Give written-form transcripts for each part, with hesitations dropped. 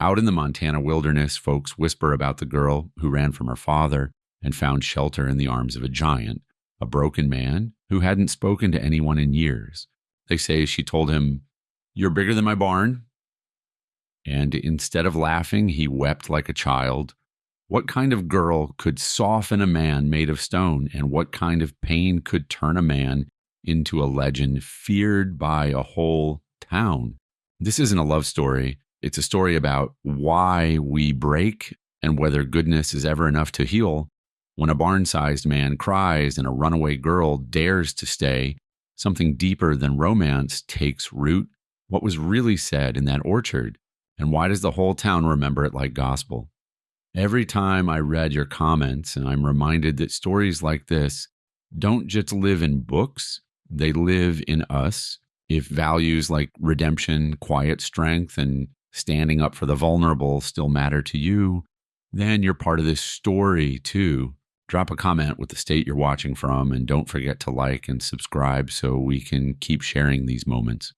Out in the Montana wilderness, folks whisper about the girl who ran from her father and found shelter in the arms of a giant, a broken man who hadn't spoken to anyone in years. They say she told him, "You're bigger than my barn." And instead of laughing, he wept like a child. What kind of girl could soften a man made of stone, and what kind of pain could turn a man into a legend feared by a whole town? This isn't a love story. It's a story about why we break and whether goodness is ever enough to heal. When a barn-sized man cries and a runaway girl dares to stay, something deeper than romance takes root. What was really said in that orchard? And why does the whole town remember it like gospel? Every time I read your comments, and I'm reminded that stories like this don't just live in books, they live in us. If values like redemption, quiet strength, and standing up for the vulnerable still matter to you, then you're part of this story too. Drop a comment with the state you're watching from, and don't forget to like and subscribe so we can keep sharing these moments.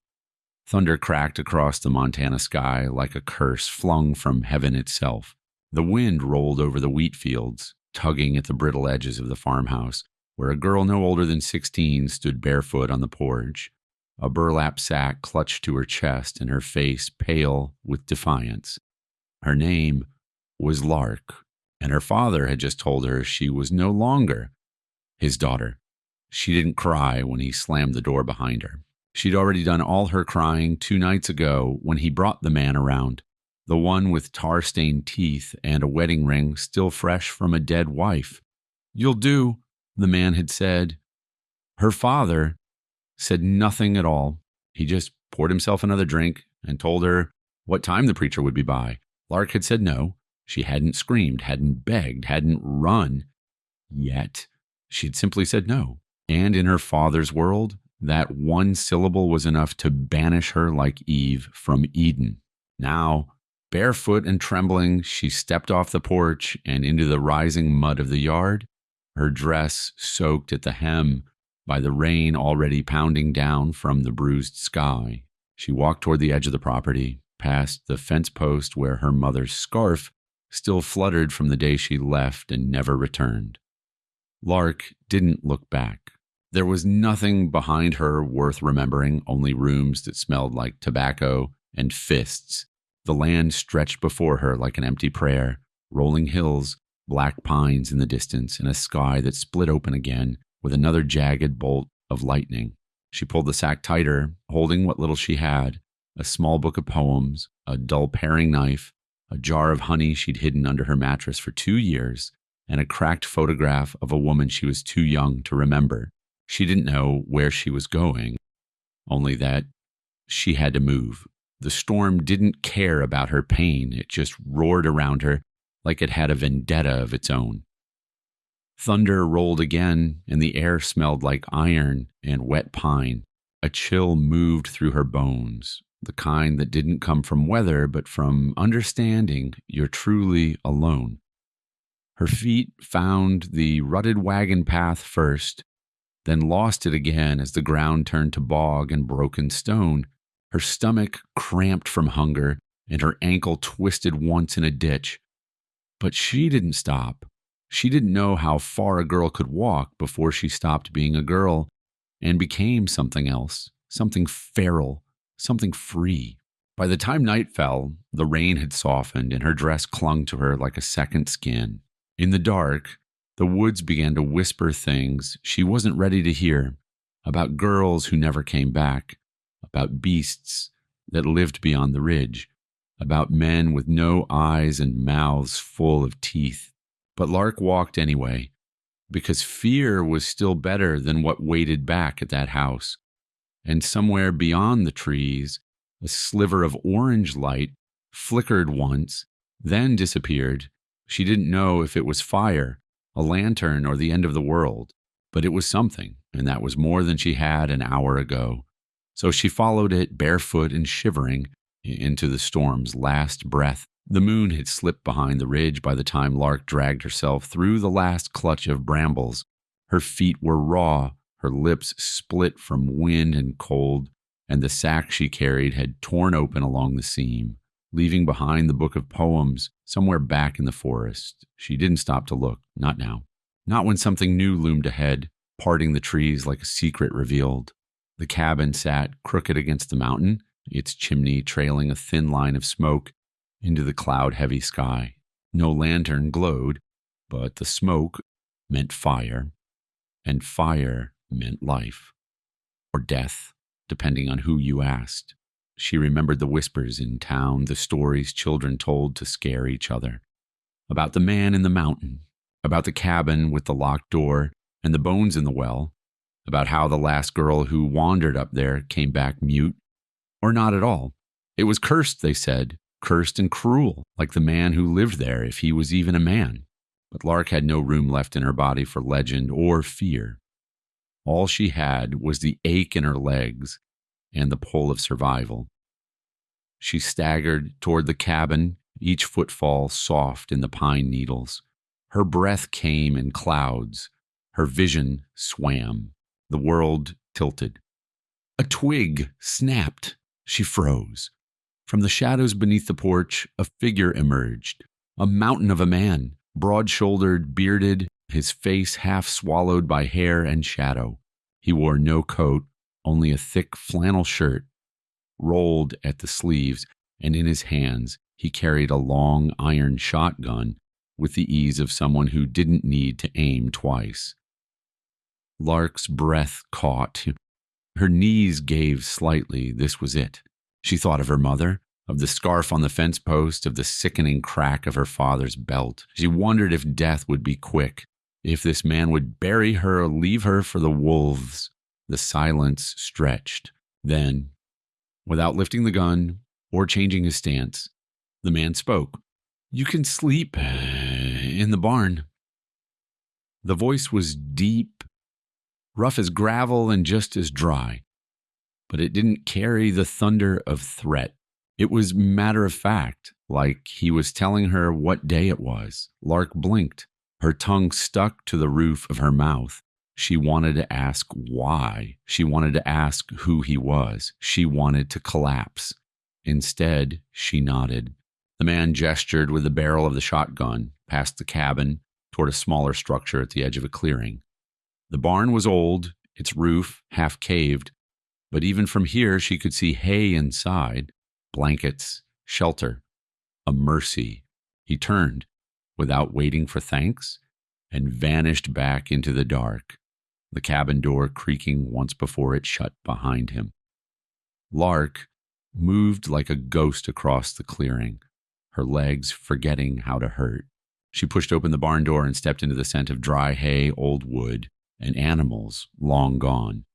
Thunder cracked across the Montana sky like a curse flung from heaven itself. The wind rolled over the wheat fields, tugging at the brittle edges of the farmhouse, where a girl no older than 16 stood barefoot on the porch, a burlap sack clutched to her chest and her face pale with defiance. Her name was Lark, and her father had just told her she was no longer his daughter. She didn't cry when he slammed the door behind her. She'd already done all her crying 2 nights ago when he brought the man around, the one with tar-stained teeth and a wedding ring still fresh from a dead wife. "You'll do," the man had said. Her father said nothing at all. He just poured himself another drink and told her what time the preacher would be by. Lark had said no. She hadn't screamed, hadn't begged, hadn't run yet. She'd simply said no. And in her father's world, that one syllable was enough to banish her like Eve from Eden. Now, barefoot and trembling, she stepped off the porch and into the rising mud of the yard, her dress soaked at the hem by the rain already pounding down from the bruised sky. She walked toward the edge of the property, past the fence post where her mother's scarf still fluttered from the day she left and never returned. Lark didn't look back. There was nothing behind her worth remembering, only rooms that smelled like tobacco and fists. The land stretched before her like an empty prayer, rolling hills, black pines in the distance, and a sky that split open again with another jagged bolt of lightning. She pulled the sack tighter, holding what little she had, a small book of poems, a dull paring knife, a jar of honey she'd hidden under her mattress for 2 years, and a cracked photograph of a woman she was too young to remember. She didn't know where she was going, only that she had to move. The storm didn't care about her pain. It just roared around her like it had a vendetta of its own. Thunder rolled again, and the air smelled like iron and wet pine. A chill moved through her bones, the kind that didn't come from weather, but from understanding you're truly alone. Her feet found the rutted wagon path first, then lost it again as the ground turned to bog and broken stone. Her stomach cramped from hunger, and her ankle twisted once in a ditch. But she didn't stop. She didn't know how far a girl could walk before she stopped being a girl and became something else, something feral, something free. By the time night fell, the rain had softened and her dress clung to her like a second skin. In the dark, the woods began to whisper things she wasn't ready to hear, about girls who never came back, about beasts that lived beyond the ridge, about men with no eyes and mouths full of teeth. But Lark walked anyway, because fear was still better than what waited back at that house. And somewhere beyond the trees, a sliver of orange light flickered once, then disappeared. She didn't know if it was fire, a lantern, or the end of the world, but it was something, and that was more than she had an hour ago. So she followed it barefoot and shivering into the storm's last breath. The moon had slipped behind the ridge by the time Lark dragged herself through the last clutch of brambles. Her feet were raw, her lips split from wind and cold, and the sack she carried had torn open along the seam. leaving behind the book of poems somewhere back in the forest. She didn't stop to look, not now. Not when something new loomed ahead, parting the trees like a secret revealed. The cabin sat crooked against the mountain, its chimney trailing a thin line of smoke into the cloud-heavy sky. No lantern glowed, but the smoke meant fire, and fire meant life, or death, depending on who you asked. She remembered the whispers in town, the stories children told to scare each other, about the man in the mountain, about the cabin with the locked door and the bones in the well, about how the last girl who wandered up there came back mute, or not at all. It was cursed, they said, cursed and cruel, like the man who lived there, if he was even a man. But Lark had no room left in her body for legend or fear. All she had was the ache in her legs and the pull of survival. She staggered toward the cabin, each footfall soft in the pine needles. Her breath came in clouds. Her vision swam. The world tilted. A twig snapped. She froze. From the shadows beneath the porch, a figure emerged. A mountain of a man, broad-shouldered, bearded, his face half swallowed by hair and shadow. He wore no coat, only a thick flannel shirt, rolled at the sleeves, and in his hands he carried a long iron shotgun with the ease of someone who didn't need to aim twice. Lark's breath caught. Her knees gave slightly. This was it. She thought of her mother, of the scarf on the fence post, of the sickening crack of her father's belt. She wondered if death would be quick, if this man would bury her or leave her for the wolves. The silence stretched. Then, without lifting the gun or changing his stance, the man spoke. "You can sleep in the barn." The voice was deep, rough as gravel and just as dry, but it didn't carry the thunder of threat. It was matter of fact, like he was telling her what day it was. Lark blinked. Her tongue stuck to the roof of her mouth. She wanted to ask why. She wanted to ask who he was. She wanted to collapse. Instead, she nodded. The man gestured with the barrel of the shotgun past the cabin toward a smaller structure at the edge of a clearing. The barn was old, its roof half caved, but even from here she could see hay inside, blankets, shelter, a mercy. He turned, without waiting for thanks, and vanished back into the dark, the cabin door creaking once before it shut behind him. Lark moved like a ghost across the clearing, her legs forgetting how to hurt. She pushed open the barn door and stepped into the scent of dry hay, old wood, and animals long gone.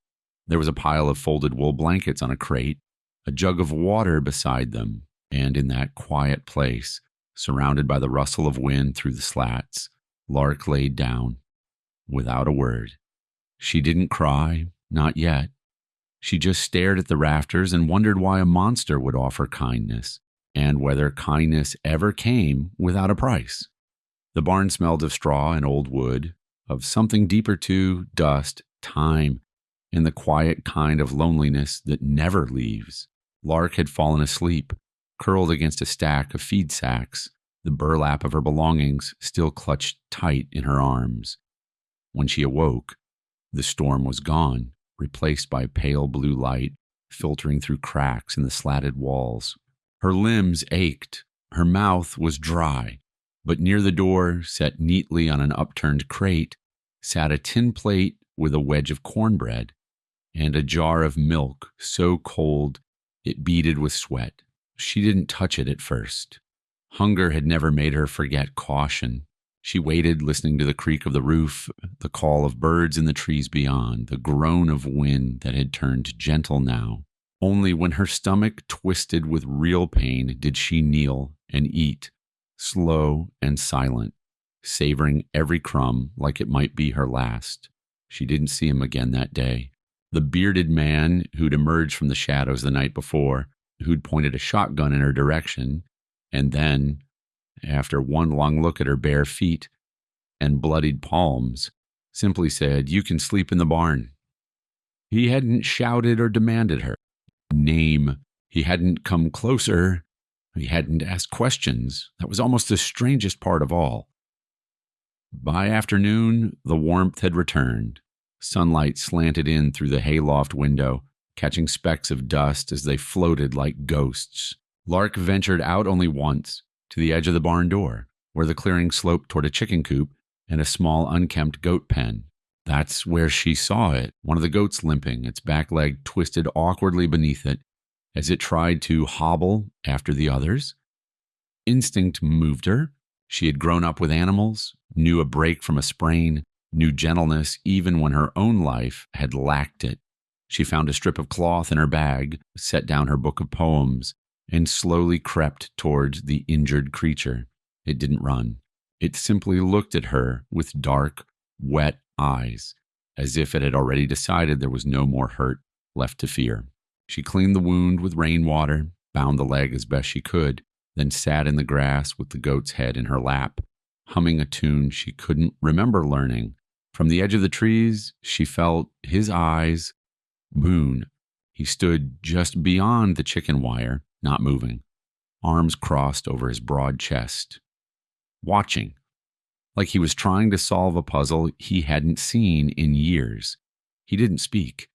There was a pile of folded wool blankets on a crate, a jug of water beside them, and in that quiet place, surrounded by the rustle of wind through the slats, Lark laid down, without a word. She didn't cry, not yet. She just stared at the rafters and wondered why a monster would offer kindness, and whether kindness ever came without a price. The barn smelled of straw and old wood, of something deeper too, dust, time, and the quiet kind of loneliness that never leaves. Lark had fallen asleep, curled against a stack of feed sacks, the burlap of her belongings still clutched tight in her arms. When she awoke, the storm was gone, replaced by pale blue light filtering through cracks in the slatted walls. Her limbs ached, her mouth was dry, but near the door, set neatly on an upturned crate, sat a tin plate with a wedge of cornbread and a jar of milk so cold it beaded with sweat. She didn't touch it at first. Hunger had never made her forget caution. She waited, listening to the creak of the roof, the call of birds in the trees beyond, the groan of wind that had turned gentle now. Only when her stomach twisted with real pain did she kneel and eat, slow and silent, savoring every crumb like it might be her last. She didn't see him again that day. The bearded man who'd emerged from the shadows the night before, who'd pointed a shotgun in her direction, and then, after one long look at her bare feet and bloodied palms, simply said, "You can sleep in the barn." He hadn't shouted or demanded her name. He hadn't come closer, He hadn't asked questions. That was almost the strangest part of all. By afternoon, the warmth had returned. Sunlight slanted in through the hayloft window, catching specks of dust as they floated like ghosts. Lark ventured out only once, to the edge of the barn door, where the clearing sloped toward a chicken coop and a small unkempt goat pen. That's where she saw it, one of the goats limping, its back leg twisted awkwardly beneath it, as it tried to hobble after the others. Instinct moved her. She had grown up with animals, knew a break from a sprain, knew gentleness even when her own life had lacked it. She found a strip of cloth in her bag, set down her book of poems, and slowly crept towards the injured creature. It didn't run. It simply looked at her with dark, wet eyes, as if it had already decided there was no more hurt left to fear. She cleaned the wound with rainwater, bound the leg as best she could, then sat in the grass with the goat's head in her lap, humming a tune she couldn't remember learning. From the edge of the trees, she felt his eyes. Boone. He stood just beyond the chicken wire, not moving, arms crossed over his broad chest, watching, like he was trying to solve a puzzle he hadn't seen in years. He didn't speak.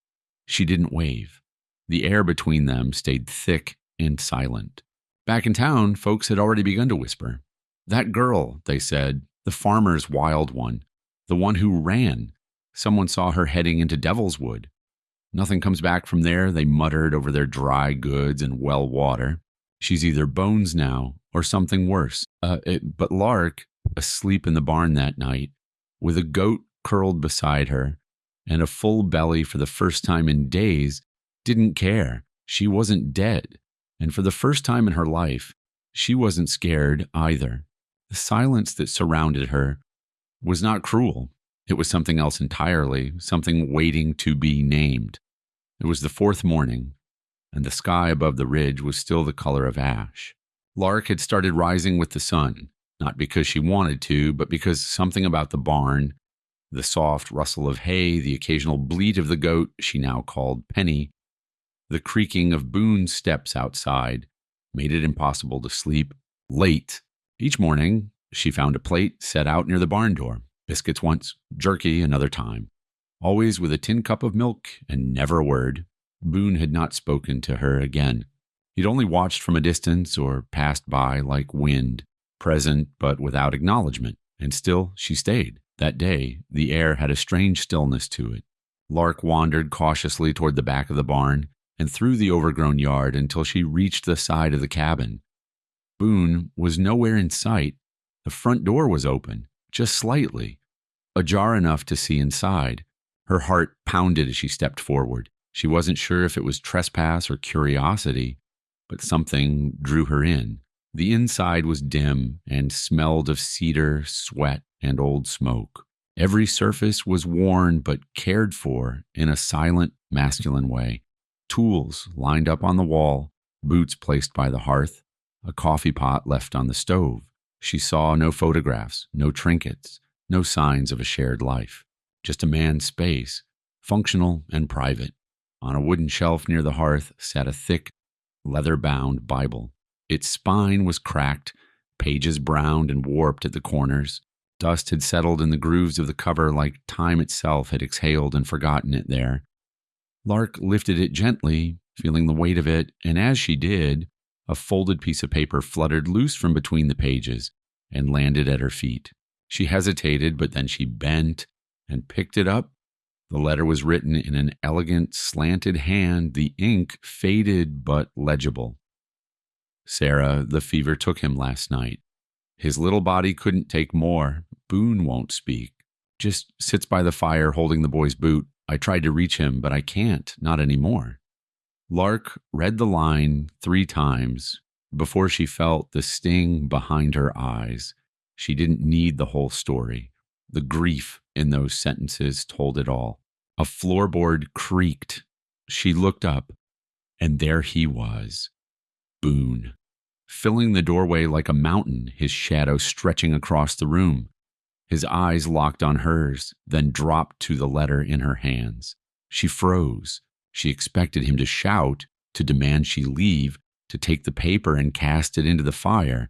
She didn't wave. The air between them stayed thick and silent. Back in town, folks had already begun to whisper. That girl, they said, the farmer's wild one, the one who ran. Someone saw her heading into Devil's Wood. Nothing comes back from there, they muttered over their dry goods and well water. She's either bones now or something worse. But Lark, asleep in the barn that night, with a goat curled beside her and a full belly for the first time in days, didn't care. She wasn't dead. And for the first time in her life, she wasn't scared either. The silence that surrounded her was not cruel. It was something else entirely, something waiting to be named. It was the fourth morning, and the sky above the ridge was still the color of ash. Lark had started rising with the sun, not because she wanted to, but because something about the barn, the soft rustle of hay, the occasional bleat of the goat she now called Penny, the creaking of Boone's steps outside, made it impossible to sleep late. Each morning, she found a plate set out near the barn door. Biscuits once, jerky another time. Always with a tin cup of milk and never a word. Boone had not spoken to her again. He'd only watched from a distance or passed by like wind, present but without acknowledgement. And still she stayed. That day, the air had a strange stillness to it. Lark wandered cautiously toward the back of the barn and through the overgrown yard until she reached the side of the cabin. Boone was nowhere in sight. The front door was open, just slightly, ajar enough to see inside. Her heart pounded as she stepped forward. She wasn't sure if it was trespass or curiosity, but something drew her in. The inside was dim and smelled of cedar, sweat, and old smoke. Every surface was worn but cared for in a silent, masculine way. Tools lined up on the wall, boots placed by the hearth, a coffee pot left on the stove. She saw no photographs, no trinkets, no signs of a shared life. Just a man's space, functional and private. On a wooden shelf near the hearth sat a thick, leather-bound Bible. Its spine was cracked, pages browned and warped at the corners. Dust had settled in the grooves of the cover like time itself had exhaled and forgotten it there. Lark lifted it gently, feeling the weight of it, and as she did, a folded piece of paper fluttered loose from between the pages and landed at her feet. She hesitated, but then she bent and picked it up. The letter was written in an elegant, slanted hand, the ink faded but legible. Sarah, the fever took him last night. His little body couldn't take more. Boone won't speak. Just sits by the fire holding the boy's boot. I tried to reach him, but I can't, not anymore. Lark read the line 3 times before she felt the sting behind her eyes. She didn't need the whole story. The grief in those sentences told it all. A floorboard creaked. She looked up, and there he was, Boone, filling the doorway like a mountain, his shadow stretching across the room. His eyes locked on hers, then dropped to the letter in her hands. She froze. She expected him to shout, to demand she leave, to take the paper and cast it into the fire,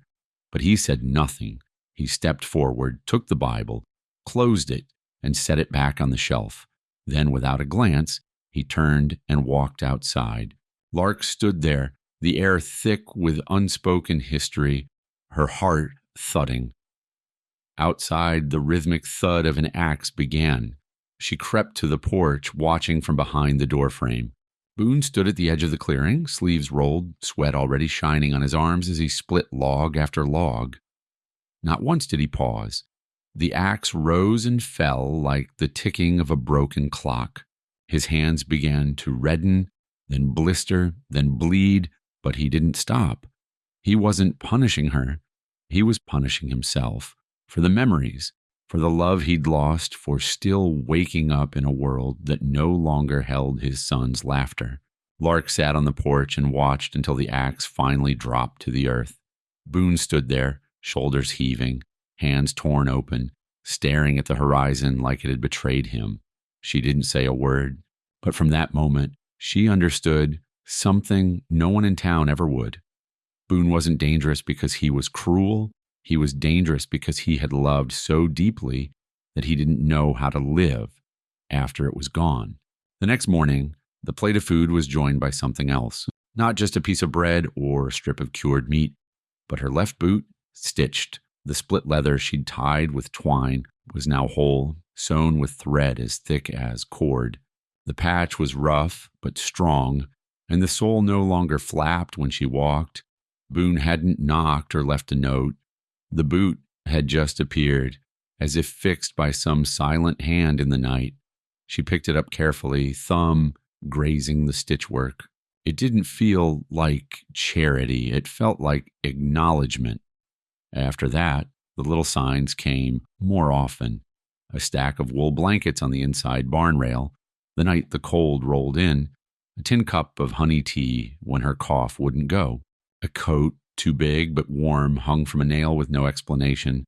but he said nothing. He stepped forward, took the Bible, closed it, and set it back on the shelf. Then, without a glance, he turned and walked outside. Lark stood there, the air thick with unspoken history, her heart thudding. Outside, the rhythmic thud of an axe began. She crept to the porch, watching from behind the doorframe. Boone stood at the edge of the clearing, sleeves rolled, sweat already shining on his arms as he split log after log. Not once did he pause. The axe rose and fell like the ticking of a broken clock. His hands began to redden, then blister, then bleed, but he didn't stop. He wasn't punishing her. He was punishing himself for the memories, for the love he'd lost, for still waking up in a world that no longer held his son's laughter. Lark sat on the porch and watched until the axe finally dropped to the earth. Boone stood there, shoulders heaving, hands torn open, staring at the horizon like it had betrayed him. She didn't say a word, but from that moment, she understood something no one in town ever would. Boone wasn't dangerous because he was cruel. He was dangerous because he had loved so deeply that he didn't know how to live after it was gone. The next morning, the plate of food was joined by something else. Not just a piece of bread or a strip of cured meat, but her left boot, stitched. The split leather she'd tied with twine was now whole, sewn with thread as thick as cord. The patch was rough but strong, and the sole no longer flapped when she walked. Boone hadn't knocked or left a note. The boot had just appeared, as if fixed by some silent hand in the night. She picked it up carefully, thumb grazing the stitchwork. It didn't feel like charity. It felt like acknowledgement. After that, the little signs came more often. A stack of wool blankets on the inside barn rail, the night the cold rolled in, a tin cup of honey tea when her cough wouldn't go, a coat too big but warm hung from a nail with no explanation.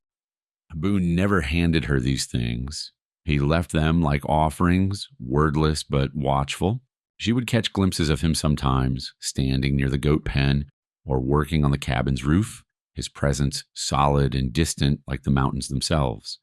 Boone never handed her these things. He left them like offerings, wordless but watchful. She would catch glimpses of him sometimes, standing near the goat pen or working on the cabin's roof, his presence solid and distant like the mountains themselves.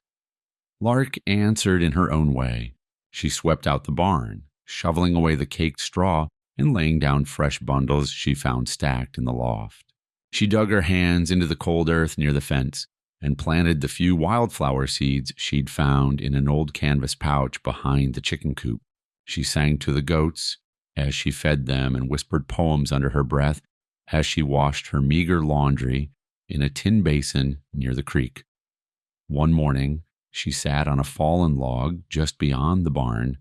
Lark answered in her own way. She swept out the barn, shoveling away the caked straw and laying down fresh bundles she found stacked in the loft. She dug her hands into the cold earth near the fence and planted the few wildflower seeds she'd found in an old canvas pouch behind the chicken coop. She sang to the goats as she fed them and whispered poems under her breath as she washed her meager laundry in a tin basin near the creek. One morning, she sat on a fallen log just beyond the barn,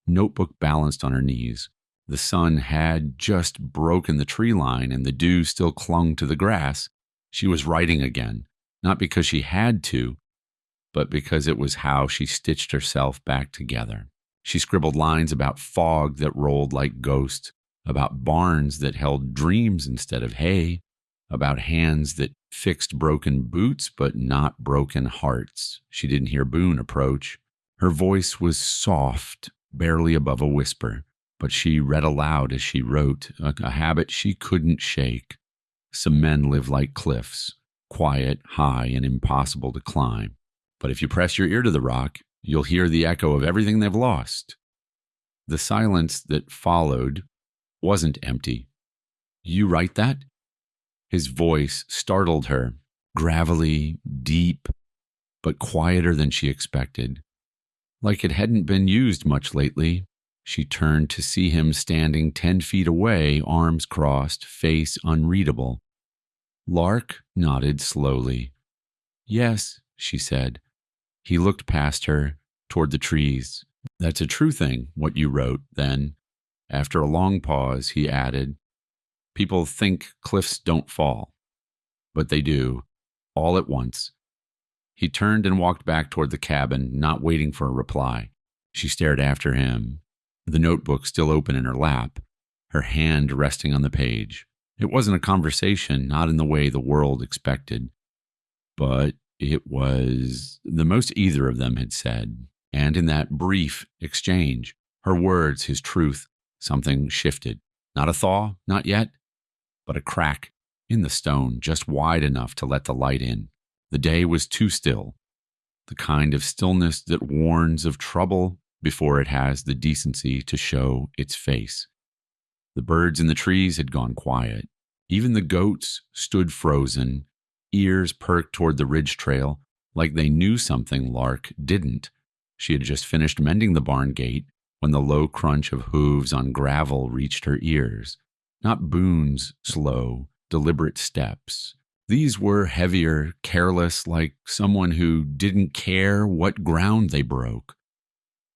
notebook balanced on her knees. The sun had just broken the tree line and the dew still clung to the grass. She was writing again, not because she had to, but because it was how she stitched herself back together. She scribbled lines about fog that rolled like ghosts, about barns that held dreams instead of hay, about hands that fixed broken boots but not broken hearts. She didn't hear Boone approach. Her voice was soft, barely above a whisper, but she read aloud as she wrote, a habit she couldn't shake. Some men live like cliffs, quiet, high, and impossible to climb. But if you press your ear to the rock, you'll hear the echo of everything they've lost. The silence that followed wasn't empty. You write that? His voice startled her, gravelly, deep, but quieter than she expected. Like it hadn't been used much lately, she turned to see him standing 10 feet away, arms crossed, face unreadable. Lark nodded slowly. Yes, she said. He looked past her, toward the trees. That's a true thing, what you wrote, then. After a long pause, he added, people think cliffs don't fall, but they do, all at once. He turned and walked back toward the cabin, not waiting for a reply. She stared after him, the notebook still open in her lap, her hand resting on the page. It wasn't a conversation, not in the way the world expected, but it was the most either of them had said. And in that brief exchange, her words, his truth, something shifted. Not a thaw, not yet, but a crack in the stone just wide enough to let the light in. The day was too still, the kind of stillness that warns of trouble before it has the decency to show its face. The birds in the trees had gone quiet. Even the goats stood frozen, ears perked toward the ridge trail, like they knew something Lark didn't. She had just finished mending the barn gate when the low crunch of hooves on gravel reached her ears. Not Boone's slow, deliberate steps. These were heavier, careless, like someone who didn't care what ground they broke.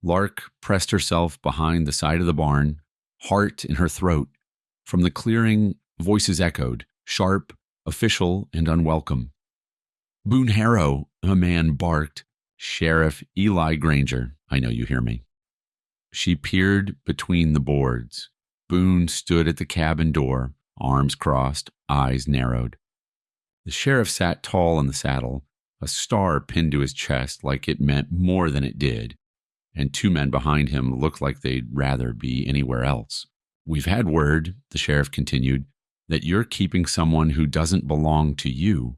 Lark pressed herself behind the side of the barn, heart in her throat. From the clearing, voices echoed, sharp, official, and unwelcome. "Boone Harrow," a man barked. "Sheriff Eli Granger, I know you hear me." She peered between the boards. Boone stood at the cabin door, arms crossed, eyes narrowed. The sheriff sat tall in the saddle, a star pinned to his chest like it meant more than it did, and two men behind him looked like they'd rather be anywhere else. "We've had word," the sheriff continued, "that you're keeping someone who doesn't belong to you."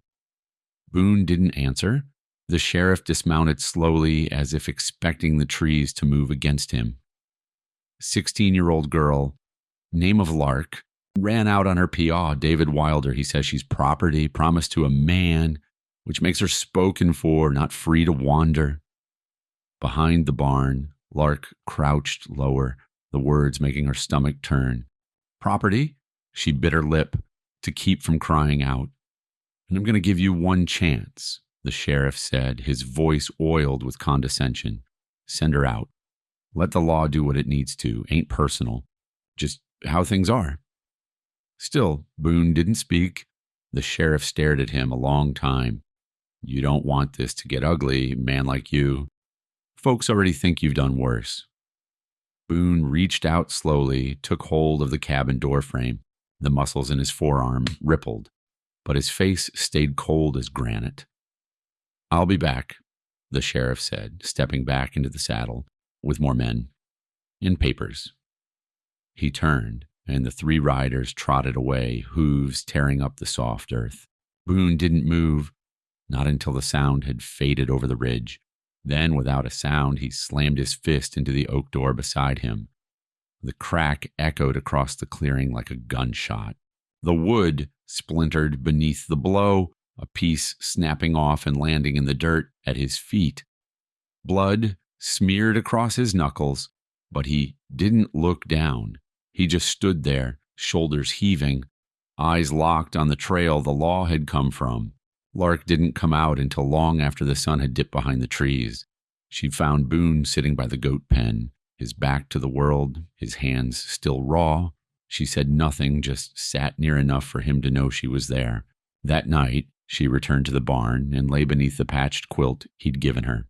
Boone didn't answer. The sheriff dismounted slowly as if expecting the trees to move against him. 16-year-old girl, name of Lark, ran out on her PA, David Wilder. He says she's property, promised to a man, which makes her spoken for, not free to wander. Behind the barn, Lark crouched lower, the words making her stomach turn. "Property?" She bit her lip to keep from crying out. "And I'm going to give you one chance," the sheriff said, his voice oiled with condescension. "Send her out. Let the law do what it needs to. Ain't personal. Just how things are." Still, Boone didn't speak. The sheriff stared at him a long time. "You don't want this to get ugly, man like you. Folks already think you've done worse." Boone reached out slowly, took hold of the cabin doorframe. The muscles in his forearm rippled, but his face stayed cold as granite. "I'll be back," the sheriff said, stepping back into the saddle with more men and papers. He turned, and the three riders trotted away, hooves tearing up the soft earth. Boone didn't move, not until the sound had faded over the ridge. Then, without a sound, he slammed his fist into the oak door beside him. The crack echoed across the clearing like a gunshot. The wood splintered beneath the blow, a piece snapping off and landing in the dirt at his feet. Blood smeared across his knuckles, but he didn't look down. He just stood there, shoulders heaving, eyes locked on the trail the law had come from. Lark didn't come out until long after the sun had dipped behind the trees. She found Boone sitting by the goat pen, his back to the world, his hands still raw. She said nothing, just sat near enough for him to know she was there. That night, she returned to the barn and lay beneath the patched quilt he'd given her.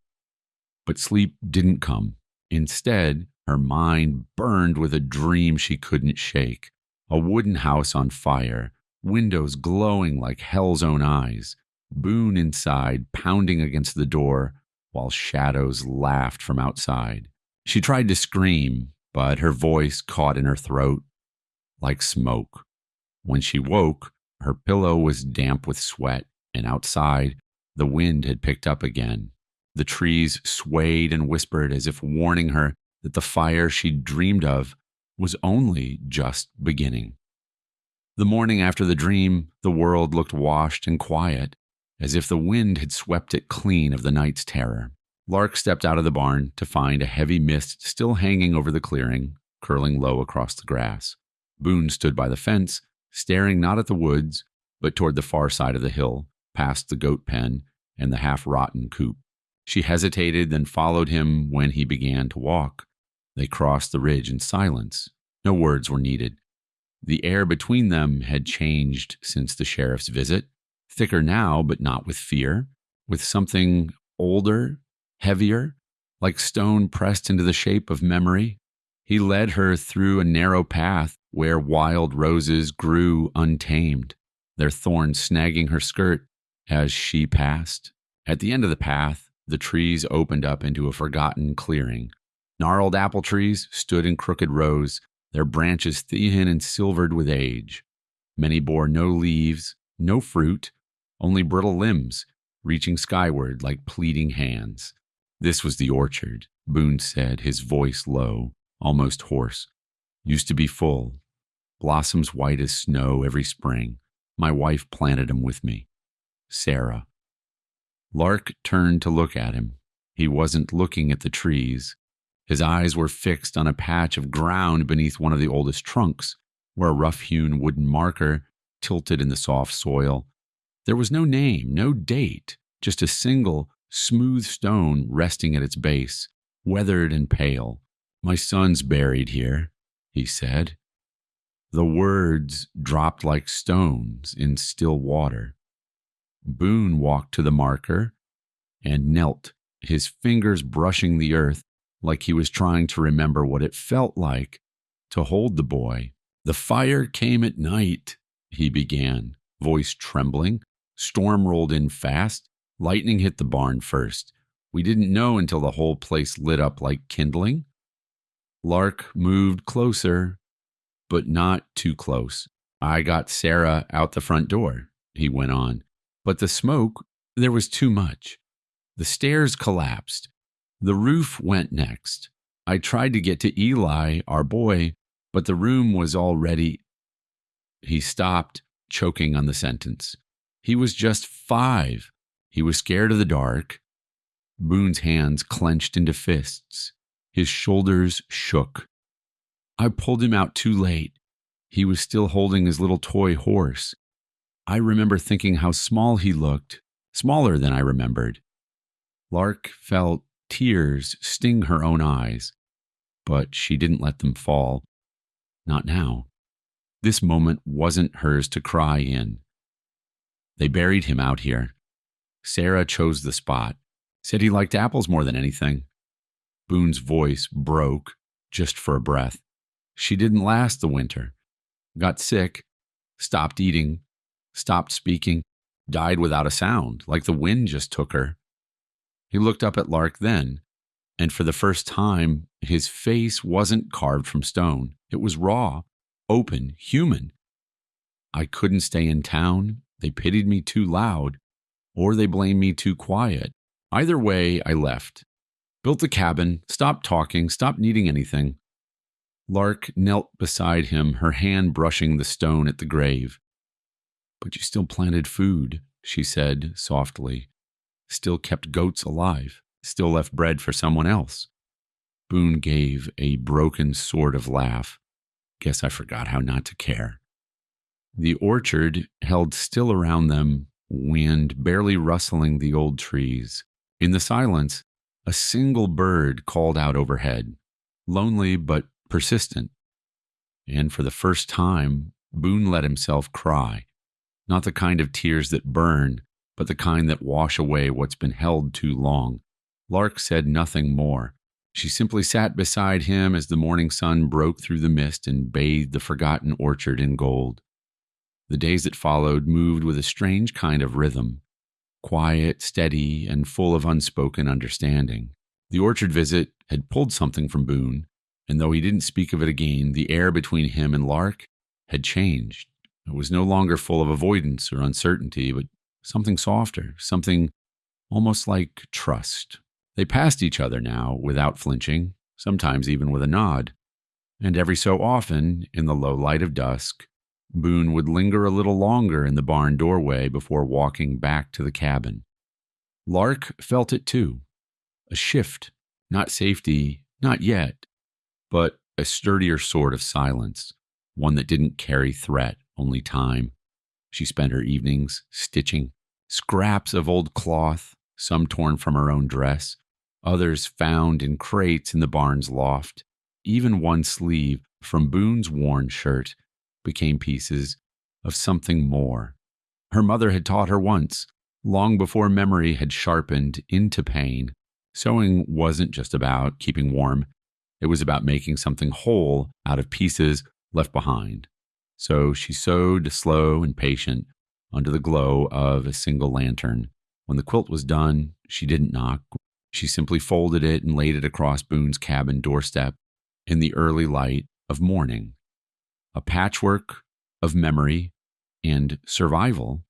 But sleep didn't come. Instead, her mind burned with a dream she couldn't shake. A wooden house on fire, windows glowing like hell's own eyes. Boone inside, pounding against the door, while shadows laughed from outside. She tried to scream, but her voice caught in her throat like smoke. When she woke, her pillow was damp with sweat, and outside, the wind had picked up again. The trees swayed and whispered as if warning her that the fire she'd dreamed of was only just beginning. The morning after the dream, the world looked washed and quiet, as if the wind had swept it clean of the night's terror. Lark stepped out of the barn to find a heavy mist still hanging over the clearing, curling low across the grass. Boone stood by the fence, staring not at the woods, but toward the far side of the hill, past the goat pen and the half-rotten coop. She hesitated, then followed him when he began to walk. They crossed the ridge in silence. No words were needed. The air between them had changed since the sheriff's visit. Thicker now, but not with fear, with something older, heavier, like stone pressed into the shape of memory. He led her through a narrow path where wild roses grew untamed, their thorns snagging her skirt as she passed. At the end of the path, the trees opened up into a forgotten clearing. Gnarled apple trees stood in crooked rows, their branches thin and silvered with age. Many bore no leaves, no fruit, only brittle limbs, reaching skyward like pleading hands. This was the orchard, Boone said, his voice low, almost hoarse. Used to be full, blossoms white as snow every spring. My wife planted 'em with me. Sarah. Lark turned to look at him. He wasn't looking at the trees. His eyes were fixed on a patch of ground beneath one of the oldest trunks, where a rough-hewn wooden marker tilted in the soft soil. There was no name, no date, just a single, smooth stone resting at its base, weathered and pale. My son's buried here, he said. The words dropped like stones in still water. Boone walked to the marker and knelt, his fingers brushing the earth like he was trying to remember what it felt like to hold the boy. The fire came at night, he began, voice trembling. Storm rolled in fast. Lightning hit the barn first. We didn't know until the whole place lit up like kindling. Lark moved closer, but not too close. I got Sarah out the front door, he went on. But the smoke, there was too much. The stairs collapsed. The roof went next. I tried to get to Eli, our boy, but the room was already... He stopped, choking on the sentence. He was just 5. He was scared of the dark. Boone's hands clenched into fists. His shoulders shook. I pulled him out too late. He was still holding his little toy horse. I remember thinking how small he looked, smaller than I remembered. Lark felt tears sting her own eyes, but she didn't let them fall. Not now. This moment wasn't hers to cry in. They buried him out here. Sarah chose the spot, said he liked apples more than anything. Boone's voice broke just for a breath. She didn't last the winter. Got sick, stopped eating, stopped speaking, died without a sound, like the wind just took her. He looked up at Lark then, and for the first time, his face wasn't carved from stone. It was raw, open, human. I couldn't stay in town. They pitied me too loud, or they blamed me too quiet. Either way, I left. Built a cabin, stopped talking, stopped needing anything. Lark knelt beside him, her hand brushing the stone at the grave. But you still planted food, she said softly. Still kept goats alive, still left bread for someone else. Boone gave a broken sort of laugh. Guess I forgot how not to care. The orchard held still around them, wind barely rustling the old trees. In the silence, a single bird called out overhead, lonely but persistent. And for the first time, Boone let himself cry, not the kind of tears that burn, but the kind that wash away what's been held too long. Lark said nothing more. She simply sat beside him as the morning sun broke through the mist and bathed the forgotten orchard in gold. The days that followed moved with a strange kind of rhythm, quiet, steady, and full of unspoken understanding. The orchard visit had pulled something from Boone, and though he didn't speak of it again, the air between him and Lark had changed. It was no longer full of avoidance or uncertainty, but something softer, something almost like trust. They passed each other now without flinching, sometimes even with a nod. And every so often, in the low light of dusk, Boone would linger a little longer in the barn doorway before walking back to the cabin. Lark felt it too. A shift, not safety, not yet, but a sturdier sort of silence, one that didn't carry threat, only time. She spent her evenings stitching, scraps of old cloth, some torn from her own dress, others found in crates in the barn's loft. Even one sleeve from Boone's worn shirt became pieces of something more. Her mother had taught her once, long before memory had sharpened into pain. Sewing wasn't just about keeping warm. It was about making something whole out of pieces left behind. So she sewed slow and patient under the glow of a single lantern. When the quilt was done, she didn't knock. She simply folded it and laid it across Boone's cabin doorstep in the early light of morning. A patchwork of memory, and survival,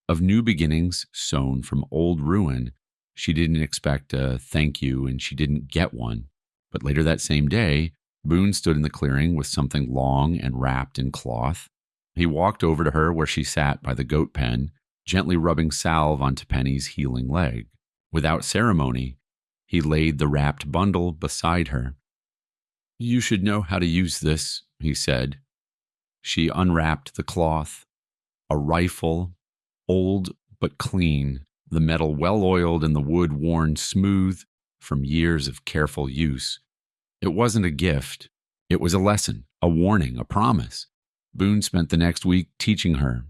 of new beginnings sown from old ruin. She didn't expect a thank you, and she didn't get one. But later that same day, Boone stood in the clearing with something long and wrapped in cloth. He walked over to her where she sat by the goat pen, gently rubbing salve onto Penny's healing leg. Without ceremony, he laid the wrapped bundle beside her. "You should know how to use this," he said. She unwrapped the cloth. A rifle, old but clean, the metal well-oiled and the wood worn smooth from years of careful use. It wasn't a gift. It was a lesson, a warning, a promise. Boone spent the next week teaching her,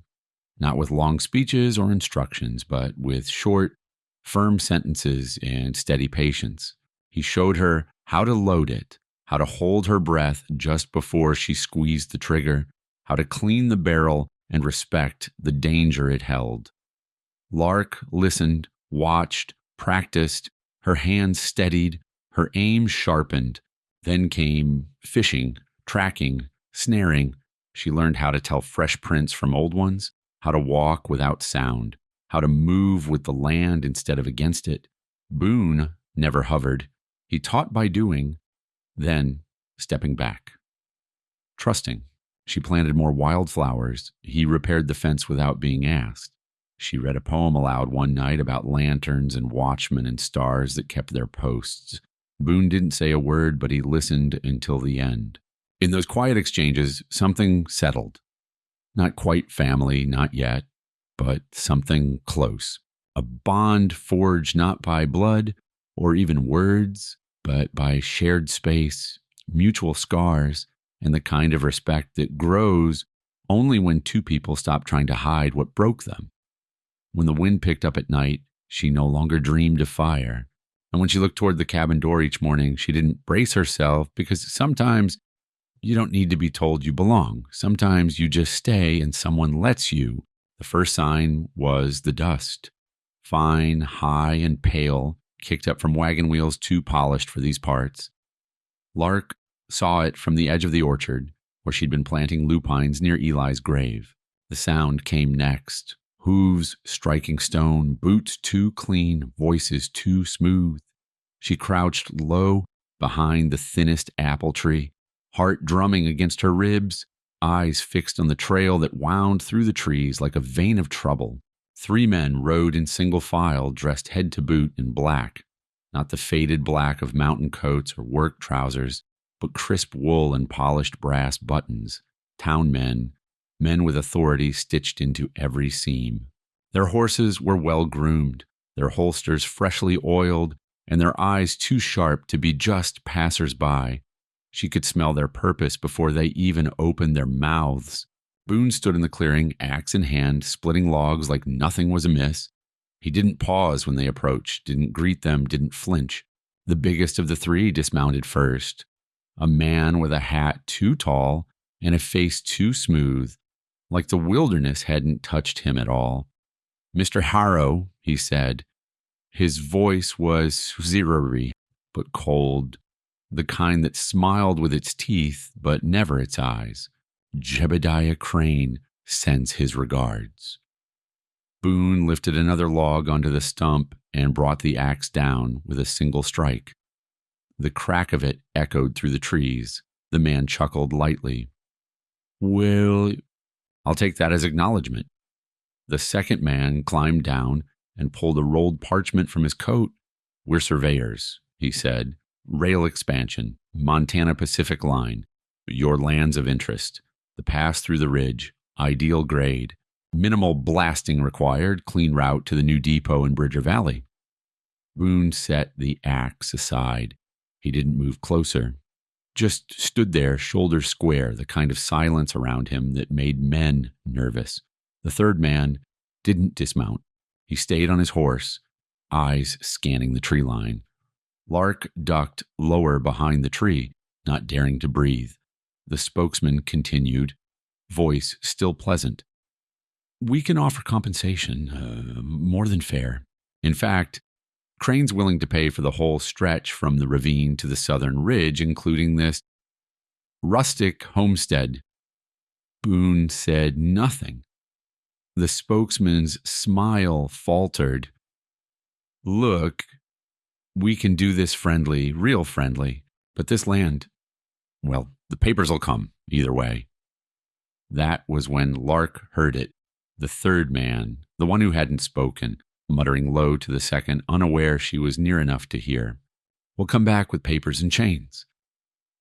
not with long speeches or instructions, but with short, firm sentences and steady patience. He showed her how to load it, how to hold her breath just before she squeezed the trigger, how to clean the barrel and respect the danger it held. Lark listened, watched, practiced, her hands steadied, her aim sharpened. Then came fishing, tracking, snaring. She learned how to tell fresh prints from old ones, how to walk without sound, how to move with the land instead of against it. Boone never hovered. He taught by doing, then stepping back. Trusting. She planted more wildflowers. He repaired the fence without being asked. She read a poem aloud one night about lanterns and watchmen and stars that kept their posts. Boone didn't say a word, but he listened until the end. In those quiet exchanges, something settled. Not quite family, not yet, but something close. A bond forged not by blood or even words, but by shared space, mutual scars, and the kind of respect that grows only when two people stop trying to hide what broke them. When the wind picked up at night, she no longer dreamed of fire. And when she looked toward the cabin door each morning, she didn't brace herself, because sometimes you don't need to be told you belong. Sometimes you just stay and someone lets you. The first sign was the dust. Fine, high, and pale, kicked up from wagon wheels too polished for these parts. Lark saw it from the edge of the orchard, where she'd been planting lupines near Eli's grave. The sound came next. Hooves striking stone, boots too clean, voices too smooth. She crouched low behind the thinnest apple tree, heart drumming against her ribs, eyes fixed on the trail that wound through the trees like a vein of trouble. 3 men rode in single file, dressed head to boot in black, not the faded black of mountain coats or work trousers, but crisp wool and polished brass buttons. Town men, men with authority stitched into every seam. Their horses were well groomed, their holsters freshly oiled, and their eyes too sharp to be just passers-by. She could smell their purpose before they even opened their mouths. Boone stood in the clearing, axe in hand, splitting logs like nothing was amiss. He didn't pause when they approached, didn't greet them, didn't flinch. The biggest of the 3 dismounted first. A man with a hat too tall and a face too smooth, like the wilderness hadn't touched him at all. "Mr. Harrow," he said. His voice was suzerain, but cold, the kind that smiled with its teeth, but never its eyes. "Jebediah Crane sends his regards." Boone lifted another log onto the stump and brought the axe down with a single strike. The crack of it echoed through the trees. The man chuckled lightly. "Well, I'll take that as acknowledgement." The second man climbed down and pulled a rolled parchment from his coat. "We're surveyors," he said. "Rail expansion, Montana Pacific Line, your lands of interest, the pass through the ridge, ideal grade, minimal blasting required, clean route to the new depot in Bridger Valley." Boone set the axe aside. He didn't move closer. Just stood there, shoulders square, the kind of silence around him that made men nervous. The third man didn't dismount. He stayed on his horse, eyes scanning the tree line. Lark ducked lower behind the tree, not daring to breathe. The spokesman continued, voice still pleasant. "We can offer compensation, more than fair. In fact, Crane's willing to pay for the whole stretch from the ravine to the southern ridge, including this rustic homestead." Boone said nothing. The spokesman's smile faltered. Look, we can do this friendly, real friendly, but this land, well, the papers will come either way. That was when Lark heard it, the third man, the one who hadn't spoken, muttering low to the second, unaware she was near enough to hear. We'll come back with papers and chains.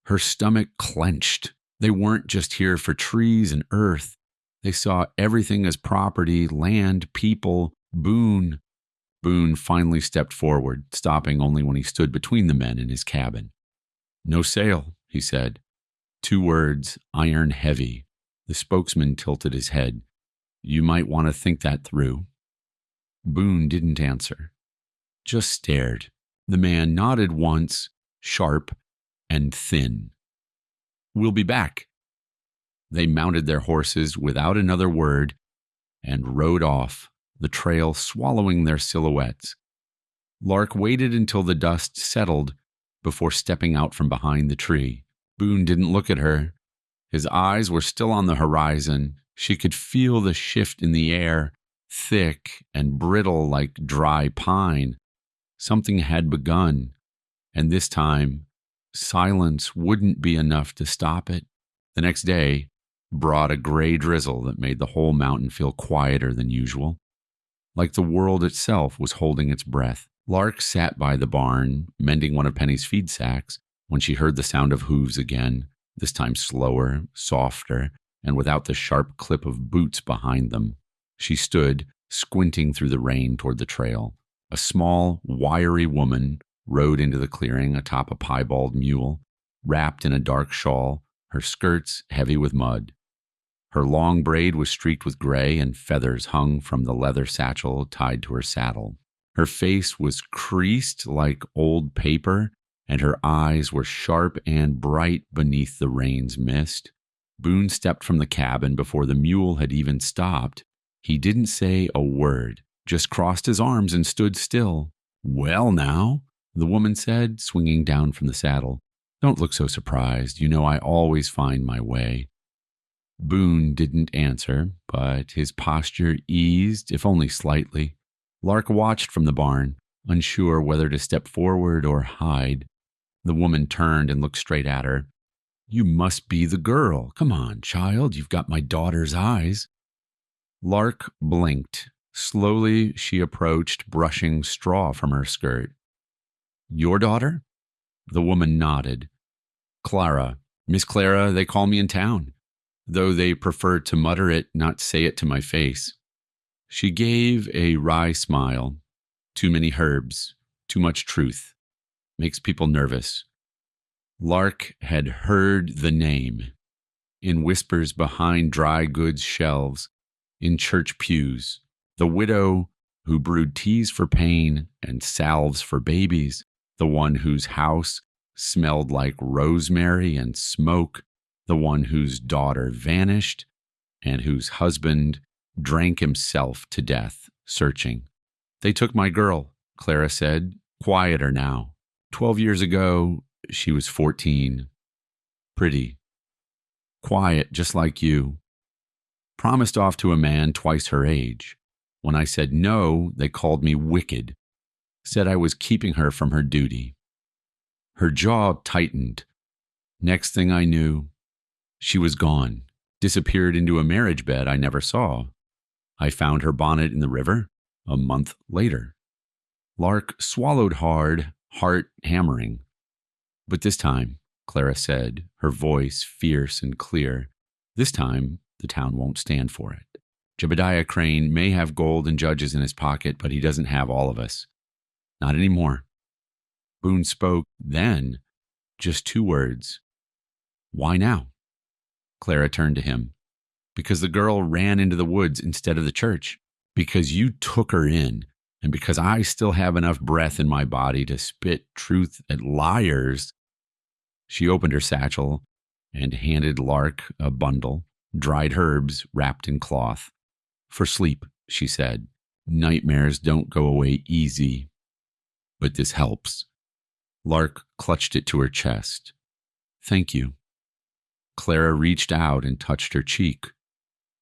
Her stomach clenched. They weren't just here for trees and earth. They saw everything as property, land, people, Boone. Boone finally stepped forward, stopping only when he stood between the men in his cabin. No sale, he said. 2 words, iron heavy. The spokesman tilted his head. You might want to think that through. Boone didn't answer, just stared. The man nodded once, sharp and thin. We'll be back. They mounted their horses without another word and rode off, the trail swallowing their silhouettes. Lark waited until the dust settled before stepping out from behind the tree. Boone didn't look at her. His eyes were still on the horizon. She could feel the shift in the air, thick and brittle like dry pine. Something had begun, and this time, silence wouldn't be enough to stop it. The next day brought a gray drizzle that made the whole mountain feel quieter than usual, like the world itself was holding its breath. Lark sat by the barn, mending one of Penny's feed sacks, when she heard the sound of hooves again, this time slower, softer, and without the sharp clip of boots behind them. She stood, squinting through the rain toward the trail. A small, wiry woman rode into the clearing atop a piebald mule, wrapped in a dark shawl, her skirts heavy with mud. Her long braid was streaked with gray, and feathers hung from the leather satchel tied to her saddle. Her face was creased like old paper, and her eyes were sharp and bright beneath the rain's mist. Boone stepped from the cabin before the mule had even stopped. He didn't say a word, just crossed his arms and stood still. Well now, the woman said, swinging down from the saddle. Don't look so surprised. You know I always find my way. Boone didn't answer, but his posture eased, if only slightly. Lark watched from the barn, unsure whether to step forward or hide. The woman turned and looked straight at her. You must be the girl. Come on, child, you've got my daughter's eyes. Lark blinked. Slowly she approached, brushing straw from her skirt. Your daughter? The woman nodded. Clara. Miss Clara, they call me in town, though they prefer to mutter it, not say it to my face. She gave a wry smile. Too many herbs, too much truth. Makes people nervous. Lark had heard the name, in whispers behind dry goods shelves, in church pews. The widow who brewed teas for pain and salves for babies, the one whose house smelled like rosemary and smoke, the one whose daughter vanished and whose husband drank himself to death, searching. They took my girl, Clara said, quieter now. 12 years ago, she was 14. Pretty. Quiet, just like you. Promised off to a man twice her age. When I said no, they called me wicked. Said I was keeping her from her duty. Her jaw tightened. Next thing I knew, she was gone. Disappeared into a marriage bed I never saw. I found her bonnet in the river a month later. Lark swallowed hard, heart hammering. But this time, Clara said, her voice fierce and clear, this time the town won't stand for it. Jebediah Crane may have gold and judges in his pocket, but he doesn't have all of us. Not anymore. Boone spoke then, just 2 words. Why now? Clara turned to him. Because the girl ran into the woods instead of the church. Because you took her in. And because I still have enough breath in my body to spit truth at liars. She opened her satchel and handed Lark a bundle, dried herbs wrapped in cloth. For sleep, she said. Nightmares don't go away easy. But this helps. Lark clutched it to her chest. Thank you. Clara reached out and touched her cheek.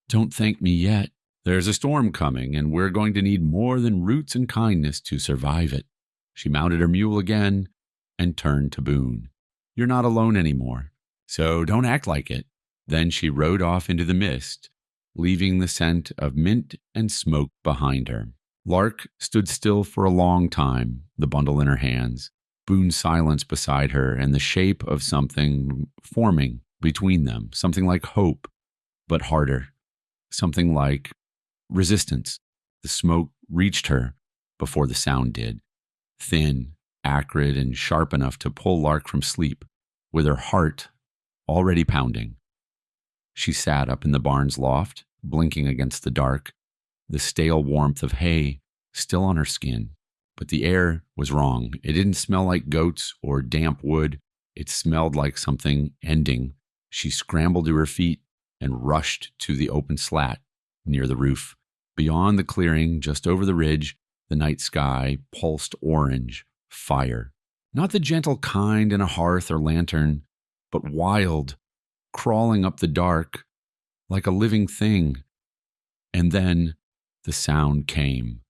Don't thank me yet. There's a storm coming, and we're going to need more than roots and kindness to survive it. She mounted her mule again and turned to Boone. You're not alone anymore, so don't act like it. Then she rode off into the mist, leaving the scent of mint and smoke behind her. Lark stood still for a long time, the bundle in her hands, Boone's silence beside her, and the shape of something forming between them, something like hope, but harder, something like resistance. The smoke reached her before the sound did, thin, acrid, and sharp enough to pull Lark from sleep, with her heart already pounding. She sat up in the barn's loft, blinking against the dark, the stale warmth of hay still on her skin. But the air was wrong. It didn't smell like goats or damp wood. It smelled like something ending. She scrambled to her feet and rushed to the open slat near the roof. Beyond the clearing, just over the ridge, the night sky pulsed orange, fire. Not the gentle kind in a hearth or lantern, but wild, crawling up the dark like a living thing. And then the sound came.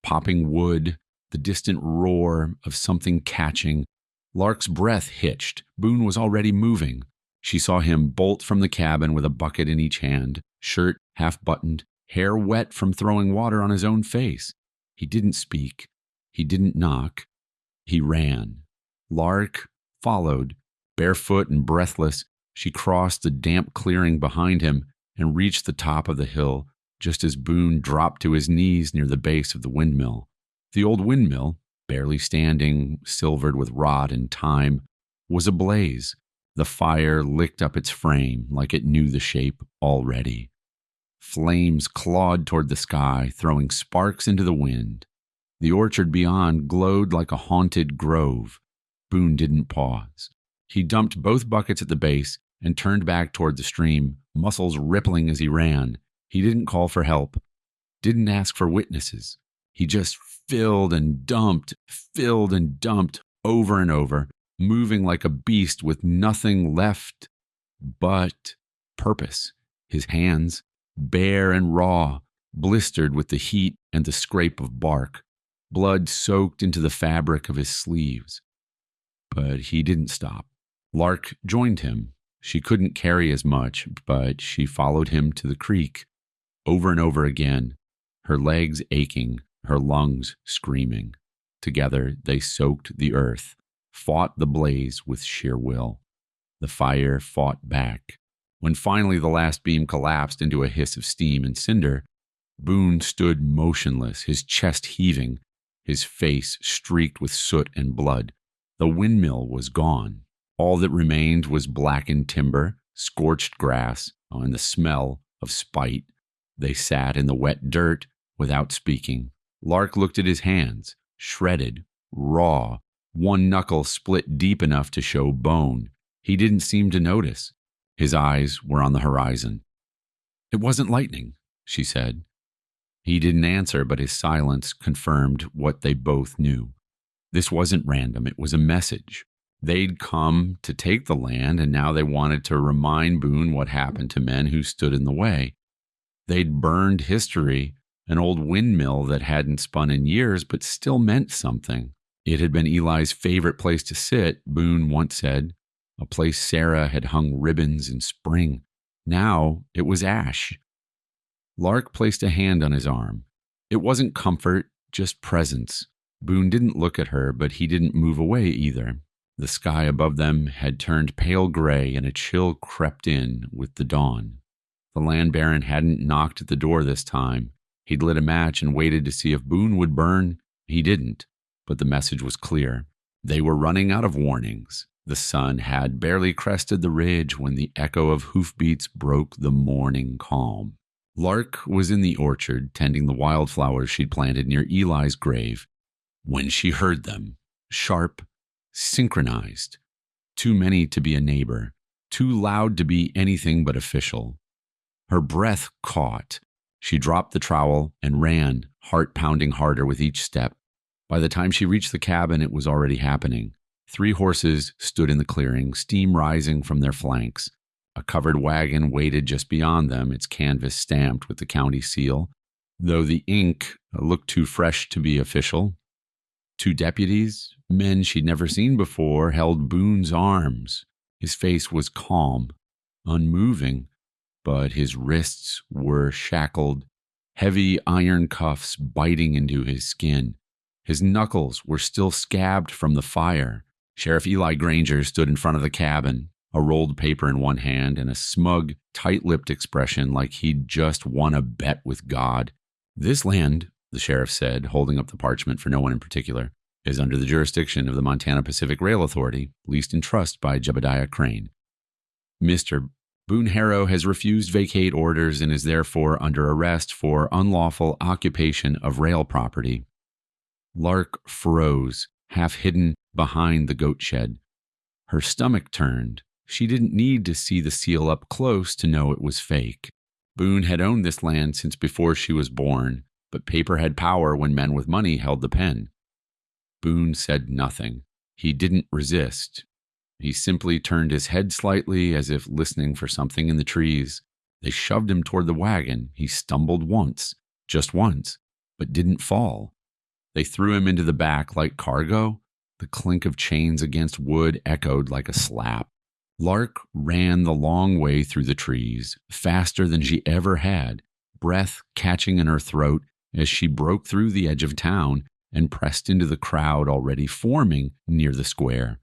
Popping wood, the distant roar of something catching. Lark's breath hitched. Boone was already moving. She saw him bolt from the cabin with a bucket in each hand, shirt half buttoned, hair wet from throwing water on his own face. He didn't speak. He didn't knock. He ran. Lark followed. Barefoot and breathless, she crossed the damp clearing behind him and reached the top of the hill just as Boone dropped to his knees near the base of the windmill. The old windmill, barely standing, silvered with rot and time, was ablaze. The fire licked up its frame like it knew the shape already. Flames clawed toward the sky, throwing sparks into the wind. The orchard beyond glowed like a haunted grove. Boone didn't pause. He dumped both buckets at the base and turned back toward the stream, muscles rippling as he ran. He didn't call for help, didn't ask for witnesses. He just filled and dumped over and over, moving like a beast with nothing left but purpose. His hands, bare and raw, blistered with the heat and the scrape of bark. Blood soaked into the fabric of his sleeves. But he didn't stop. Lark joined him. She couldn't carry as much, but she followed him to the creek, over and over again, her legs aching, her lungs screaming. Together, they soaked the earth, fought the blaze with sheer will. The fire fought back. When finally the last beam collapsed into a hiss of steam and cinder, Boone stood motionless, his chest heaving, his face streaked with soot and blood. The windmill was gone. All that remained was blackened timber, scorched grass, and the smell of spite. They sat in the wet dirt without speaking. Lark looked at his hands, shredded, raw, one knuckle split deep enough to show bone. He didn't seem to notice. His eyes were on the horizon. "It wasn't lightning," she said. He didn't answer, but his silence confirmed what they both knew. This wasn't random. It was a message. They'd come to take the land, and now they wanted to remind Boone what happened to men who stood in the way. They'd burned history, an old windmill that hadn't spun in years but still meant something. It had been Eli's favorite place to sit, Boone once said, a place Sarah had hung ribbons in spring. Now it was ash. Lark placed a hand on his arm. It wasn't comfort, just presence. Boone didn't look at her, but he didn't move away either. The sky above them had turned pale gray, and a chill crept in with the dawn. The land baron hadn't knocked at the door this time. He'd lit a match and waited to see if Boone would burn. He didn't, but the message was clear. They were running out of warnings. The sun had barely crested the ridge when the echo of hoofbeats broke the morning calm. Lark was in the orchard tending the wildflowers she'd planted near Eli's grave when she heard them, sharp, synchronized. Too many to be a neighbor, too loud to be anything but official. Her breath caught. She dropped the trowel and ran, heart pounding harder with each step. By the time she reached the cabin, it was already happening. 3 horses stood in the clearing, steam rising from their flanks. A covered wagon waited just beyond them, its canvas stamped with the county seal, though the ink looked too fresh to be official. Two deputies, men she'd never seen before, held Boone's arms. His face was calm, unmoving, but his wrists were shackled, heavy iron cuffs biting into his skin. His knuckles were still scabbed from the fire. Sheriff Eli Granger stood in front of the cabin, a rolled paper in one hand and a smug, tight-lipped expression like he'd just won a bet with God. "This land," the sheriff said, holding up the parchment for no one in particular, "is under the jurisdiction of the Montana Pacific Rail Authority, leased in trust by Jebediah Crane. Mr. Boone Harrow has refused vacate orders and is therefore under arrest for unlawful occupation of rail property." Lark froze, half hidden behind the goat shed. Her stomach turned. She didn't need to see the seal up close to know it was fake. Boone had owned this land since before she was born, but paper had power when men with money held the pen. Boone said nothing. He didn't resist. He simply turned his head slightly as if listening for something in the trees. They shoved him toward the wagon. He stumbled once, just once, but didn't fall. They threw him into the back like cargo. The clink of chains against wood echoed like a slap. Lark ran the long way through the trees, faster than she ever had, breath catching in her throat as she broke through the edge of town and pressed into the crowd already forming near the square.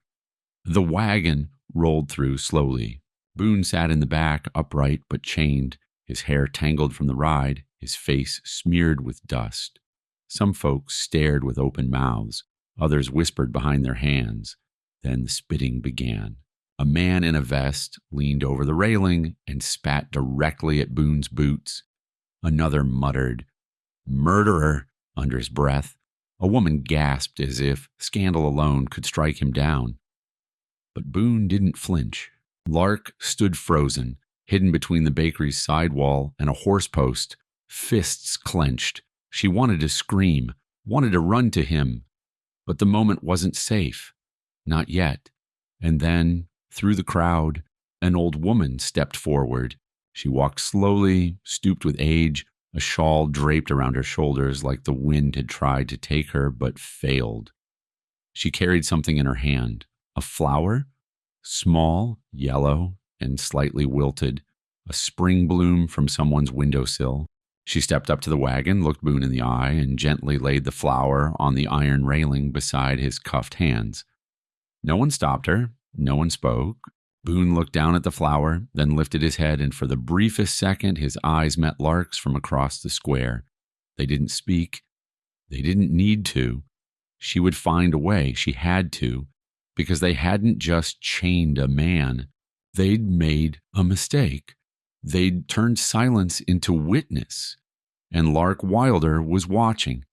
The wagon rolled through slowly. Boone sat in the back, upright but chained, his hair tangled from the ride, his face smeared with dust. Some folks stared with open mouths. Others whispered behind their hands. Then the spitting began. A man in a vest leaned over the railing and spat directly at Boone's boots. Another muttered, "Murderer," under his breath. A woman gasped as if scandal alone could strike him down. But Boone didn't flinch. Lark stood frozen, hidden between the bakery's sidewall and a horse post, fists clenched. She wanted to scream, wanted to run to him, but the moment wasn't safe. Not yet. And then, through the crowd, an old woman stepped forward. She walked slowly, stooped with age, a shawl draped around her shoulders like the wind had tried to take her but failed. She carried something in her hand, a flower, small, yellow, and slightly wilted, a spring bloom from someone's windowsill. She stepped up to the wagon, looked Boone in the eye, and gently laid the flower on the iron railing beside his cuffed hands. No one stopped her. No one spoke. Boone looked down at the flower, then lifted his head, and for the briefest second his eyes met Lark's from across the square. They didn't speak. They didn't need to. She would find a way. She had to, because they hadn't just chained a man. They'd made a mistake. They'd turned silence into witness, and Lark Wilder was watching.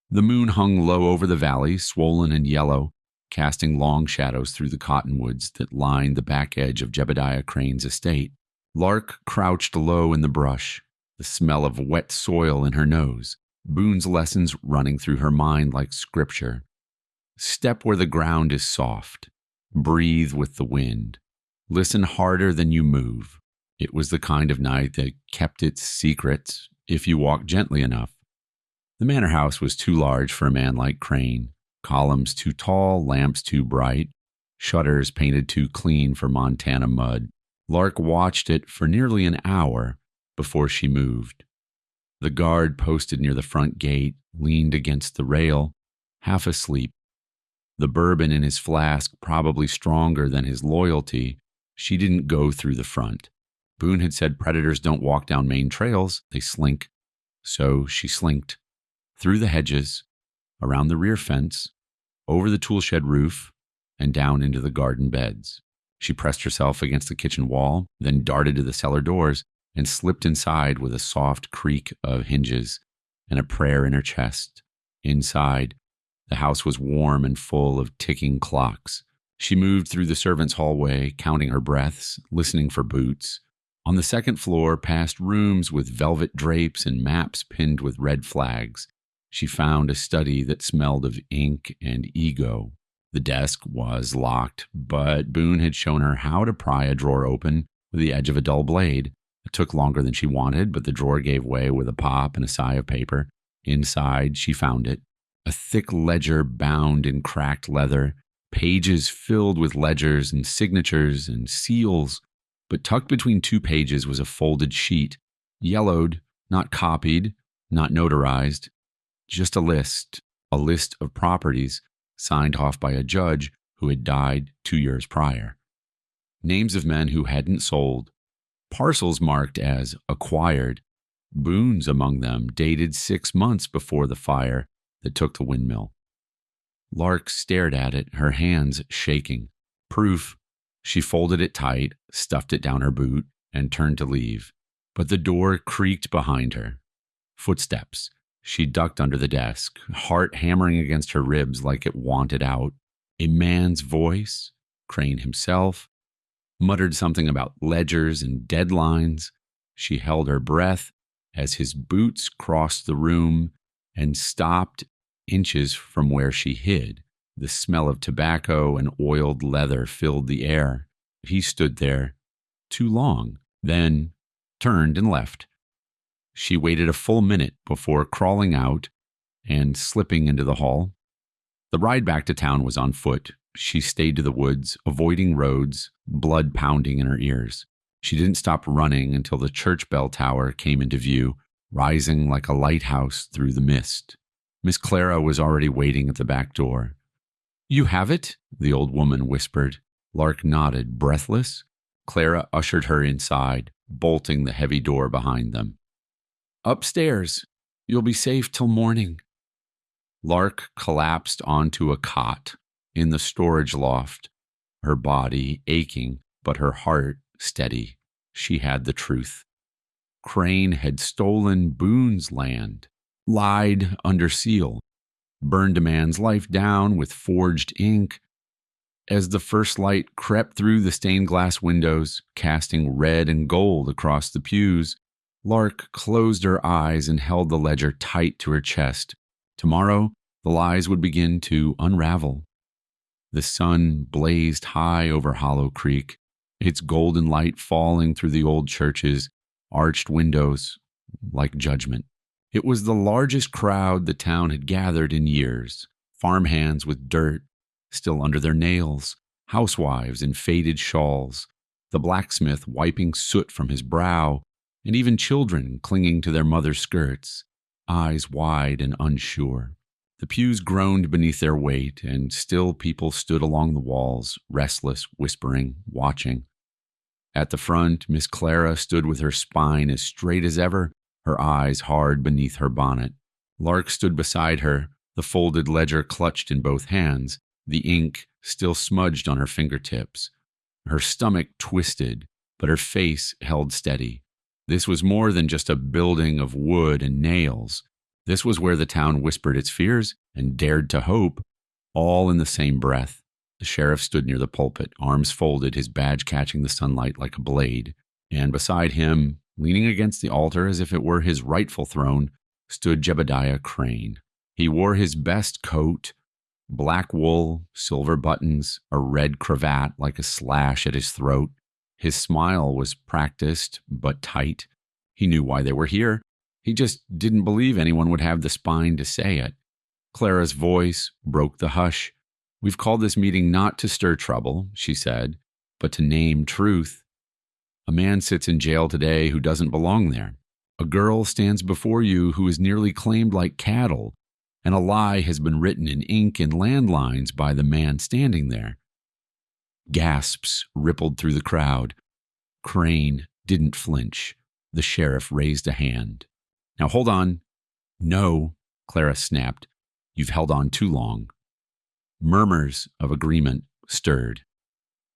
The moon hung low over the valley, swollen and yellow, casting long shadows through the cottonwoods that lined the back edge of Jebediah Crane's estate. Lark crouched low in the brush, the smell of wet soil in her nose, Boone's lessons running through her mind like scripture. Step where the ground is soft. Breathe with the wind. Listen harder than you move. It was the kind of night that kept its secrets if you walked gently enough. The manor house was too large for a man like Crane. Columns too tall, lamps too bright, shutters painted too clean for Montana mud. Lark watched it for nearly an hour before she moved. The guard posted near the front gate leaned against the rail, half asleep. The bourbon in his flask probably stronger than his loyalty. She didn't go through the front. Boone had said predators don't walk down main trails, they slink. So she slinked. Through the hedges, around the rear fence, over the toolshed roof, and down into the garden beds. She pressed herself against the kitchen wall, then darted to the cellar doors and slipped inside with a soft creak of hinges and a prayer in her chest. Inside, the house was warm and full of ticking clocks. She moved through the servants' hallway, counting her breaths, listening for boots. On the second floor, past rooms with velvet drapes and maps pinned with red flags, she found a study that smelled of ink and ego. The desk was locked, but Boone had shown her how to pry a drawer open with the edge of a dull blade. It took longer than she wanted, but the drawer gave way with a pop and a sigh of paper. Inside, she found it. A thick ledger bound in cracked leather, pages filled with ledgers and signatures and seals. But tucked between two pages was a folded sheet, yellowed, not copied, not notarized, just a list of properties signed off by a judge who had died 2 years prior. Names of men who hadn't sold, parcels marked as acquired, Boone's among them, dated 6 months before the fire that took the windmill. Lark stared at it, her hands shaking. Proof. She folded it tight, stuffed it down her boot, and turned to leave. But the door creaked behind her. Footsteps. She ducked under the desk, heart hammering against her ribs like it wanted out. A man's voice, Crane himself, muttered something about ledgers and deadlines. She held her breath as his boots crossed the room and stopped inches from where she hid. The smell of tobacco and oiled leather filled the air. He stood there too long, then turned and left. She waited a full minute before crawling out and slipping into the hall. The ride back to town was on foot. She stayed to the woods, avoiding roads, blood pounding in her ears. She didn't stop running until the church bell tower came into view, rising like a lighthouse through the mist. Miss Clara was already waiting at the back door. "You have it?" the old woman whispered. Lark nodded, breathless. Clara ushered her inside, bolting the heavy door behind them. "Upstairs. You'll be safe till morning." Lark collapsed onto a cot in the storage loft, her body aching, but her heart steady. She had the truth. Crane had stolen Boone's land, lied under seal, burned a man's life down with forged ink. As the first light crept through the stained glass windows, casting red and gold across the pews, Lark closed her eyes and held the ledger tight to her chest. Tomorrow, the lies would begin to unravel. The sun blazed high over Hollow Creek, its golden light falling through the old church's arched windows like judgment. It was the largest crowd the town had gathered in years. Farmhands with dirt still under their nails, housewives in faded shawls, the blacksmith wiping soot from his brow, and even children clinging to their mother's skirts, eyes wide and unsure. The pews groaned beneath their weight, and still people stood along the walls, restless, whispering, watching. At the front, Miss Clara stood with her spine as straight as ever, her eyes hard beneath her bonnet. Lark stood beside her, the folded ledger clutched in both hands, the ink still smudged on her fingertips. Her stomach twisted, but her face held steady. This was more than just a building of wood and nails. This was where the town whispered its fears and dared to hope, all in the same breath. The sheriff stood near the pulpit, arms folded, his badge catching the sunlight like a blade. And beside him, leaning against the altar as if it were his rightful throne, stood Jebediah Crane. He wore his best coat, black wool, silver buttons, a red cravat like a slash at his throat. His smile was practiced but tight. He knew why they were here. He just didn't believe anyone would have the spine to say it. Clara's voice broke the hush. "We've called this meeting not to stir trouble," she said, "but to name truth. A man sits in jail today who doesn't belong there. A girl stands before you who is nearly claimed like cattle, and a lie has been written in ink and landlines by the man standing there." Gasps rippled through the crowd. Crane didn't flinch. The sheriff raised a hand. "Now hold on." "No," Clara snapped. "You've held on too long." Murmurs of agreement stirred.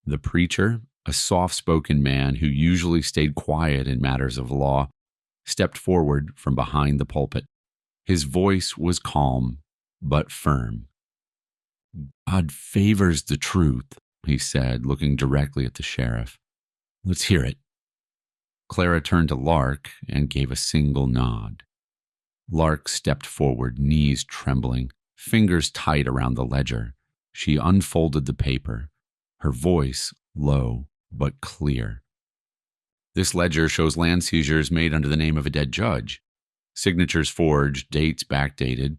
The preacher, a soft-spoken man who usually stayed quiet in matters of law, stepped forward from behind the pulpit. His voice was calm but firm. "God favors the truth," he said, looking directly at the sheriff. "Let's hear it." Clara turned to Lark and gave a single nod. Lark stepped forward, knees trembling, fingers tight around the ledger. She unfolded the paper, her voice low but clear. This ledger shows land seizures made under the name of a dead judge. Signatures forged, dates backdated.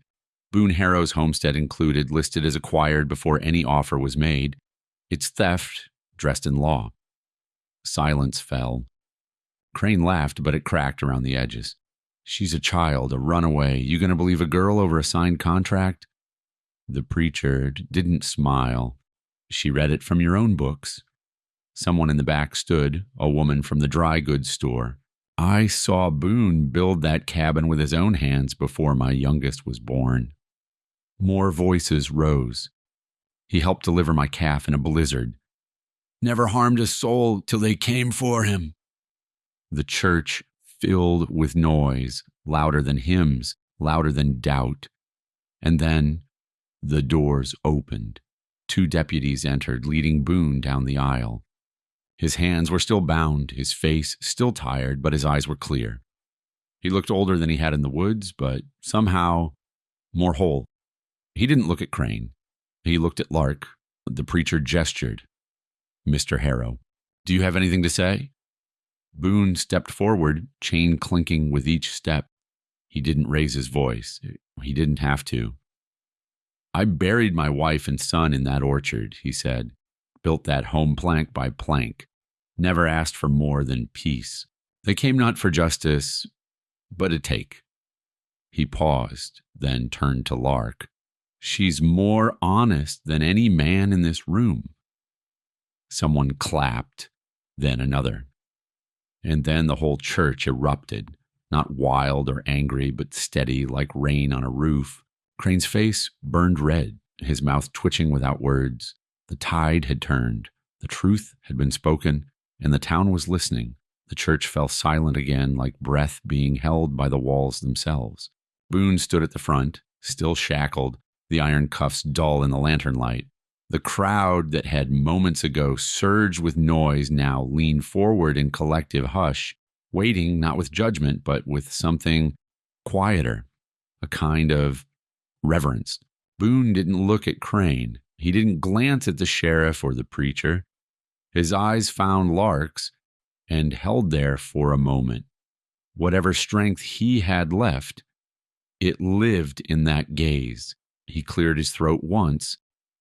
Boone Harrow's homestead included, listed as acquired before any offer was made. It's theft dressed in law. Silence fell. Crane laughed, but it cracked around the edges. She's a child, a runaway. You gonna believe a girl over a signed contract? The preacher didn't smile. She read it from your own books. Someone in the back stood, a woman from the dry goods store. I saw Boone build that cabin with his own hands before my youngest was born. More voices rose. He helped deliver my calf in a blizzard. Never harmed a soul till they came for him. The church filled with noise, louder than hymns, louder than doubt. And then the doors opened. 2 deputies entered, leading Boone down the aisle. His hands were still bound, his face still tired, but his eyes were clear. He looked older than he had in the woods, but somehow more whole. He didn't look at Crane. He looked at Lark. The preacher gestured. Mr. Harrow, do you have anything to say? Boone stepped forward, chain clinking with each step. He didn't raise his voice. He didn't have to. I buried my wife and son in that orchard, he said. Built that home plank by plank. Never asked for more than peace. They came not for justice, but a take. He paused, then turned to Lark. She's more honest than any man in this room. Someone clapped, then another. And then the whole church erupted, not wild or angry, but steady like rain on a roof. Crane's face burned red, his mouth twitching without words. The tide had turned, the truth had been spoken, and the town was listening. The church fell silent again, like breath being held by the walls themselves. Boone stood at the front, still shackled, the iron cuffs dull in the lantern light. The crowd that had moments ago surged with noise now leaned forward in collective hush, waiting not with judgment, but with something quieter, a kind of reverence. Boone didn't look at Crane. He didn't glance at the sheriff or the preacher. His eyes found Lark's and held there for a moment. Whatever strength he had left, it lived in that gaze. He cleared his throat once,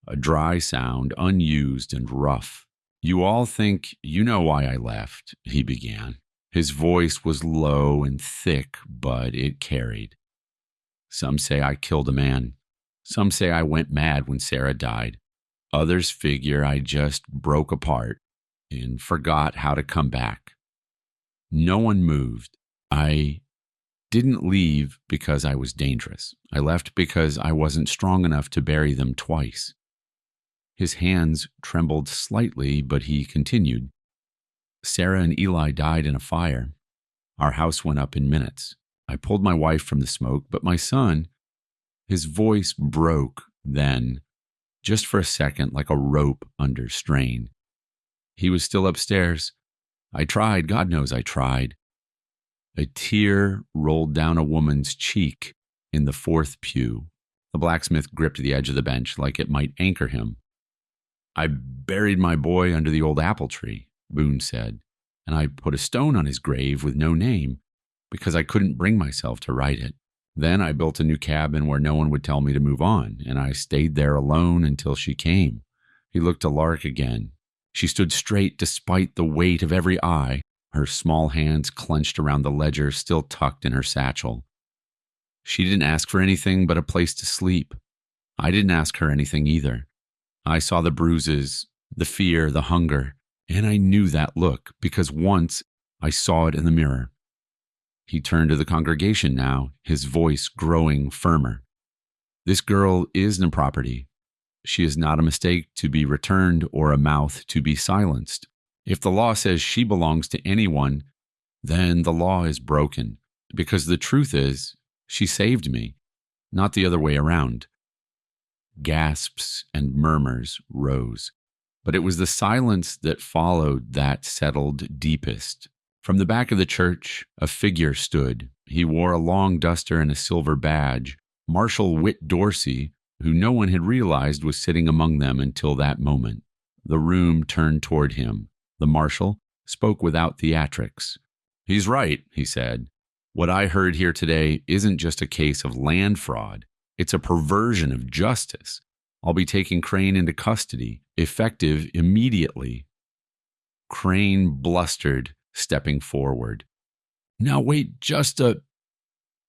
a dry sound, unused and rough. You all think you know why I left, he began. His voice was low and thick, but it carried. Some say I killed a man. Some say I went mad when Sarah died. Others figure I just broke apart and forgot how to come back. No one moved. I didn't leave because I was dangerous. I left because I wasn't strong enough to bury them twice. His hands trembled slightly, but he continued. Sarah and Eli died in a fire. Our house went up in minutes. I pulled my wife from the smoke, but my son, his voice broke then, just for a second, like a rope under strain. He was still upstairs. I tried, God knows I tried. A tear rolled down a woman's cheek in the 4th pew. The blacksmith gripped the edge of the bench like it might anchor him. I buried my boy under the old apple tree, Boone said, and I put a stone on his grave with no name because I couldn't bring myself to write it. Then I built a new cabin where no one would tell me to move on, and I stayed there alone until she came. He looked to Lark again. She stood straight despite the weight of every eye, her small hands clenched around the ledger still tucked in her satchel. She didn't ask for anything but a place to sleep. I didn't ask her anything either. I saw the bruises, the fear, the hunger, and I knew that look because once I saw it in the mirror. He turned to the congregation now, his voice growing firmer. This girl is no property. She is not a mistake to be returned or a mouth to be silenced. If the law says she belongs to anyone, then the law is broken, because the truth is, she saved me, not the other way around. Gasps and murmurs rose, but it was the silence that followed that settled deepest. From the back of the church, a figure stood. He wore a long duster and a silver badge. Marshal Whit Dorsey, who no one had realized was sitting among them until that moment. The room turned toward him. The marshal, spoke without theatrics. "He's right," he said. "What I heard here today isn't just a case of land fraud. It's a perversion of justice. I'll be taking Crane into custody, effective immediately." Crane blustered, stepping forward. "Now wait just a—"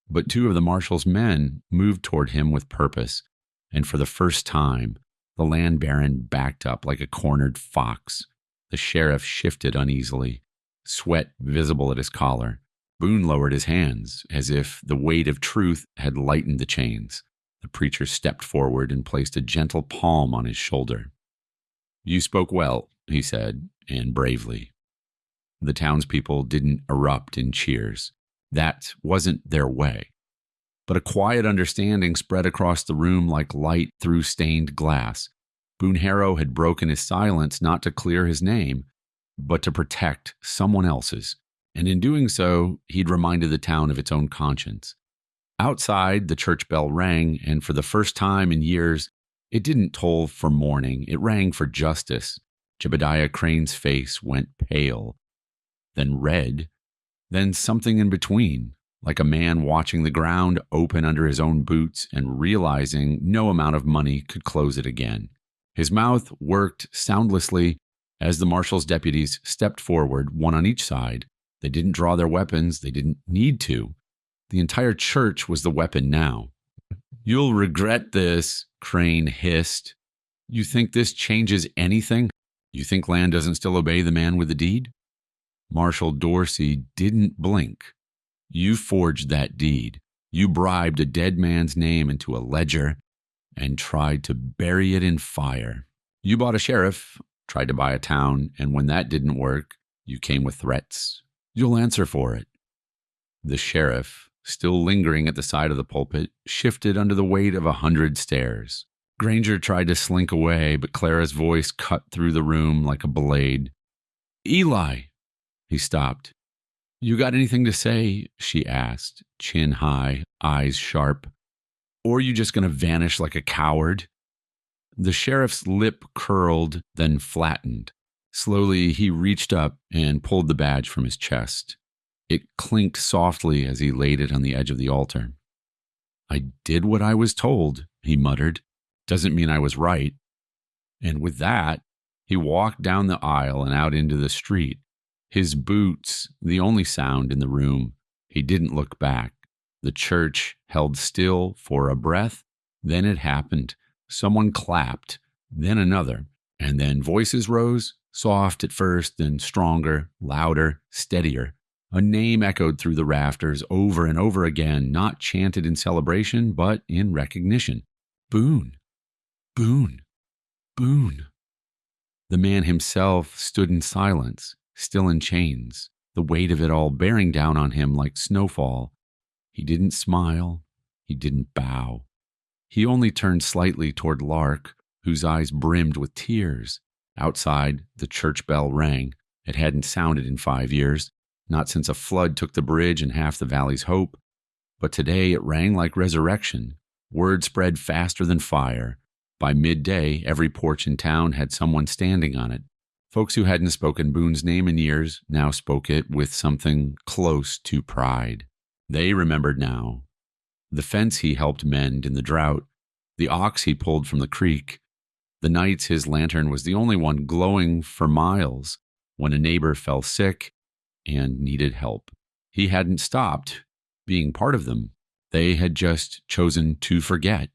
But two of the marshal's men moved toward him with purpose, and for the first time, the land baron backed up like a cornered fox. The sheriff shifted uneasily, sweat visible at his collar. Boone lowered his hands, as if the weight of truth had lightened the chains. The preacher stepped forward and placed a gentle palm on his shoulder. "You spoke well," he said, and bravely. The townspeople didn't erupt in cheers. That wasn't their way. But a quiet understanding spread across the room like light through stained glass. Boone Harrow had broken his silence not to clear his name, but to protect someone else's. And in doing so, he'd reminded the town of its own conscience. Outside, the church bell rang, and for the first time in years, it didn't toll for mourning. It rang for justice. Jebediah Crane's face went pale, then red, then something in between, like a man watching the ground open under his own boots and realizing no amount of money could close it again. His mouth worked soundlessly as the marshal's deputies stepped forward, one on each side. They didn't draw their weapons. They didn't need to. The entire church was the weapon now. "You'll regret this," Crane hissed. "You think this changes anything? You think land doesn't still obey the man with the deed?" Marshal Dorsey didn't blink. "You forged that deed. You bribed a dead man's name into a ledger and tried to bury it in fire. You bought a sheriff, tried to buy a town, and when that didn't work, you came with threats. You'll answer for it." The sheriff, still lingering at the side of the pulpit, shifted under the weight of 100 stares. Granger tried to slink away, but Clara's voice cut through the room like a blade. "Eli!" He stopped. "You got anything to say?" she asked, chin high, eyes sharp. "Or are you just going to vanish like a coward?" The sheriff's lip curled, then flattened. Slowly, he reached up and pulled the badge from his chest. It clinked softly as he laid it on the edge of the altar. "I did what I was told," he muttered. "Doesn't mean I was right." And with that, he walked down the aisle and out into the street. His boots, the only sound in the room. He didn't look back. The church held still for a breath. Then it happened. Someone clapped, then another, and then voices rose, soft at first, then stronger, louder, steadier. A name echoed through the rafters over and over again, not chanted in celebration, but in recognition. "Boone! Boone! Boone!" The man himself stood in silence, still in chains, the weight of it all bearing down on him like snowfall. He didn't smile. He didn't bow. He only turned slightly toward Lark, whose eyes brimmed with tears. Outside, the church bell rang. It hadn't sounded in 5 years, not since a flood took the bridge and half the valley's hope. But today it rang like resurrection. Word spread faster than fire. By midday, every porch in town had someone standing on it. Folks who hadn't spoken Boone's name in years now spoke it with something close to pride. They remembered now. The fence he helped mend in the drought, the ox he pulled from the creek, the nights his lantern was the only one glowing for miles when a neighbor fell sick and needed help. He hadn't stopped being part of them. They had just chosen to forget.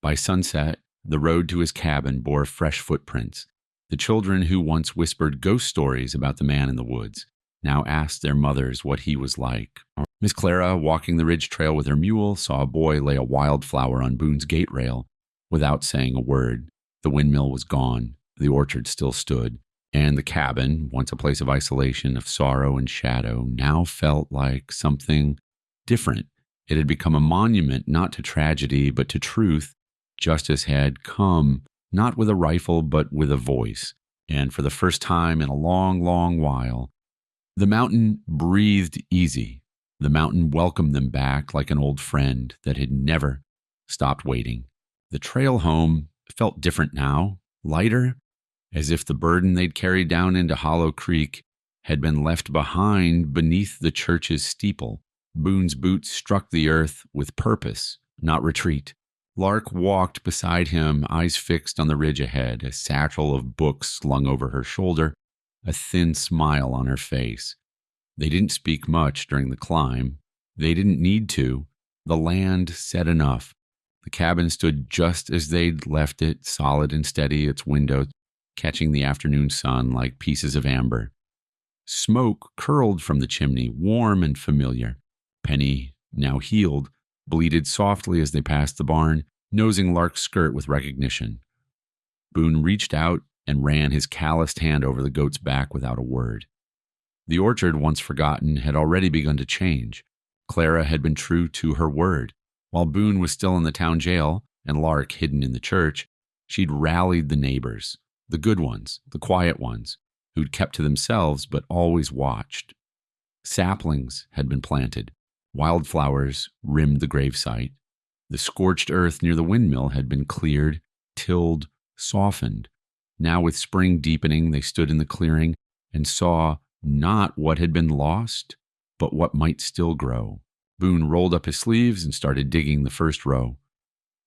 By sunset, the road to his cabin bore fresh footprints. The children who once whispered ghost stories about the man in the woods now asked their mothers what he was like. Miss Clara, walking the ridge trail with her mule, saw a boy lay a wildflower on Boone's gate rail without saying a word. The windmill was gone. The orchard still stood. And the cabin, once a place of isolation, of sorrow and shadow, now felt like something different. It had become a monument not to tragedy, but to truth. Justice had come, not with a rifle, but with a voice. And for the first time in a long, long while, the mountain breathed easy. The mountain welcomed them back like an old friend that had never stopped waiting. The trail home felt different now, lighter, as if the burden they'd carried down into Hollow Creek had been left behind beneath the church's steeple. Boone's boots struck the earth with purpose, not retreat. Lark walked beside him, eyes fixed on the ridge ahead, a satchel of books slung over her shoulder, a thin smile on her face. They didn't speak much during the climb. They didn't need to. The land said enough. The cabin stood just as they'd left it, solid and steady, its windows catching the afternoon sun like pieces of amber. Smoke curled from the chimney, warm and familiar. Penny, now healed, bleated softly as they passed the barn, nosing Lark's skirt with recognition. Boone reached out and ran his calloused hand over the goat's back without a word. The orchard, once forgotten, had already begun to change. Clara had been true to her word. While Boone was still in the town jail and Lark hidden in the church, she'd rallied the neighbors, the good ones, the quiet ones, who'd kept to themselves but always watched. Saplings had been planted. Wildflowers rimmed the gravesite. The scorched earth near the windmill had been cleared, tilled, softened. Now, with spring deepening, they stood in the clearing and saw not what had been lost, but what might still grow. Boone rolled up his sleeves and started digging the first row.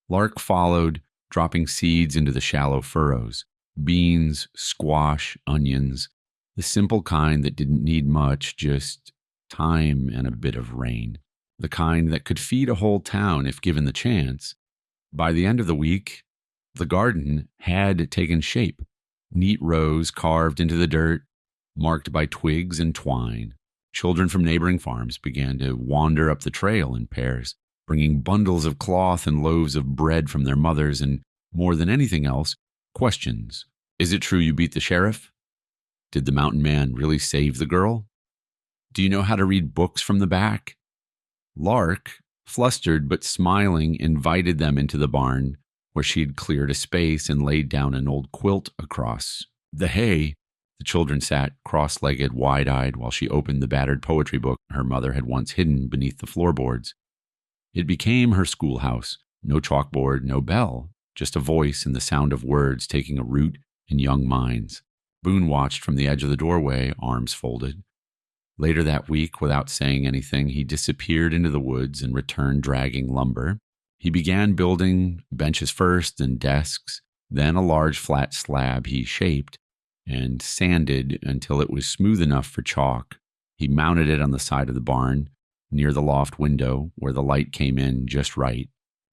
Lark followed, dropping seeds into the shallow furrows. Beans, squash, onions, the simple kind that didn't need much, just time and a bit of rain. The kind that could feed a whole town if given the chance. By the end of the week, the garden had taken shape. Neat rows carved into the dirt, marked by twigs and twine. Children from neighboring farms began to wander up the trail in pairs, bringing bundles of cloth and loaves of bread from their mothers and, more than anything else, questions. Is it true you beat the sheriff? Did the mountain man really save the girl? Do you know how to read books from the back? Lark, flustered but smiling, invited them into the barn, where she had cleared a space and laid down an old quilt across. The hay. The children sat cross-legged, wide-eyed, while she opened the battered poetry book her mother had once hidden beneath the floorboards. It became her schoolhouse. No chalkboard, no bell, just a voice and the sound of words taking a root in young minds. Boone watched from the edge of the doorway, arms folded. Later that week, without saying anything, he disappeared into the woods and returned dragging lumber. He began building benches first and desks, then a large flat slab he shaped and sanded until it was smooth enough for chalk. He mounted it on the side of the barn, near the loft window, where the light came in just right.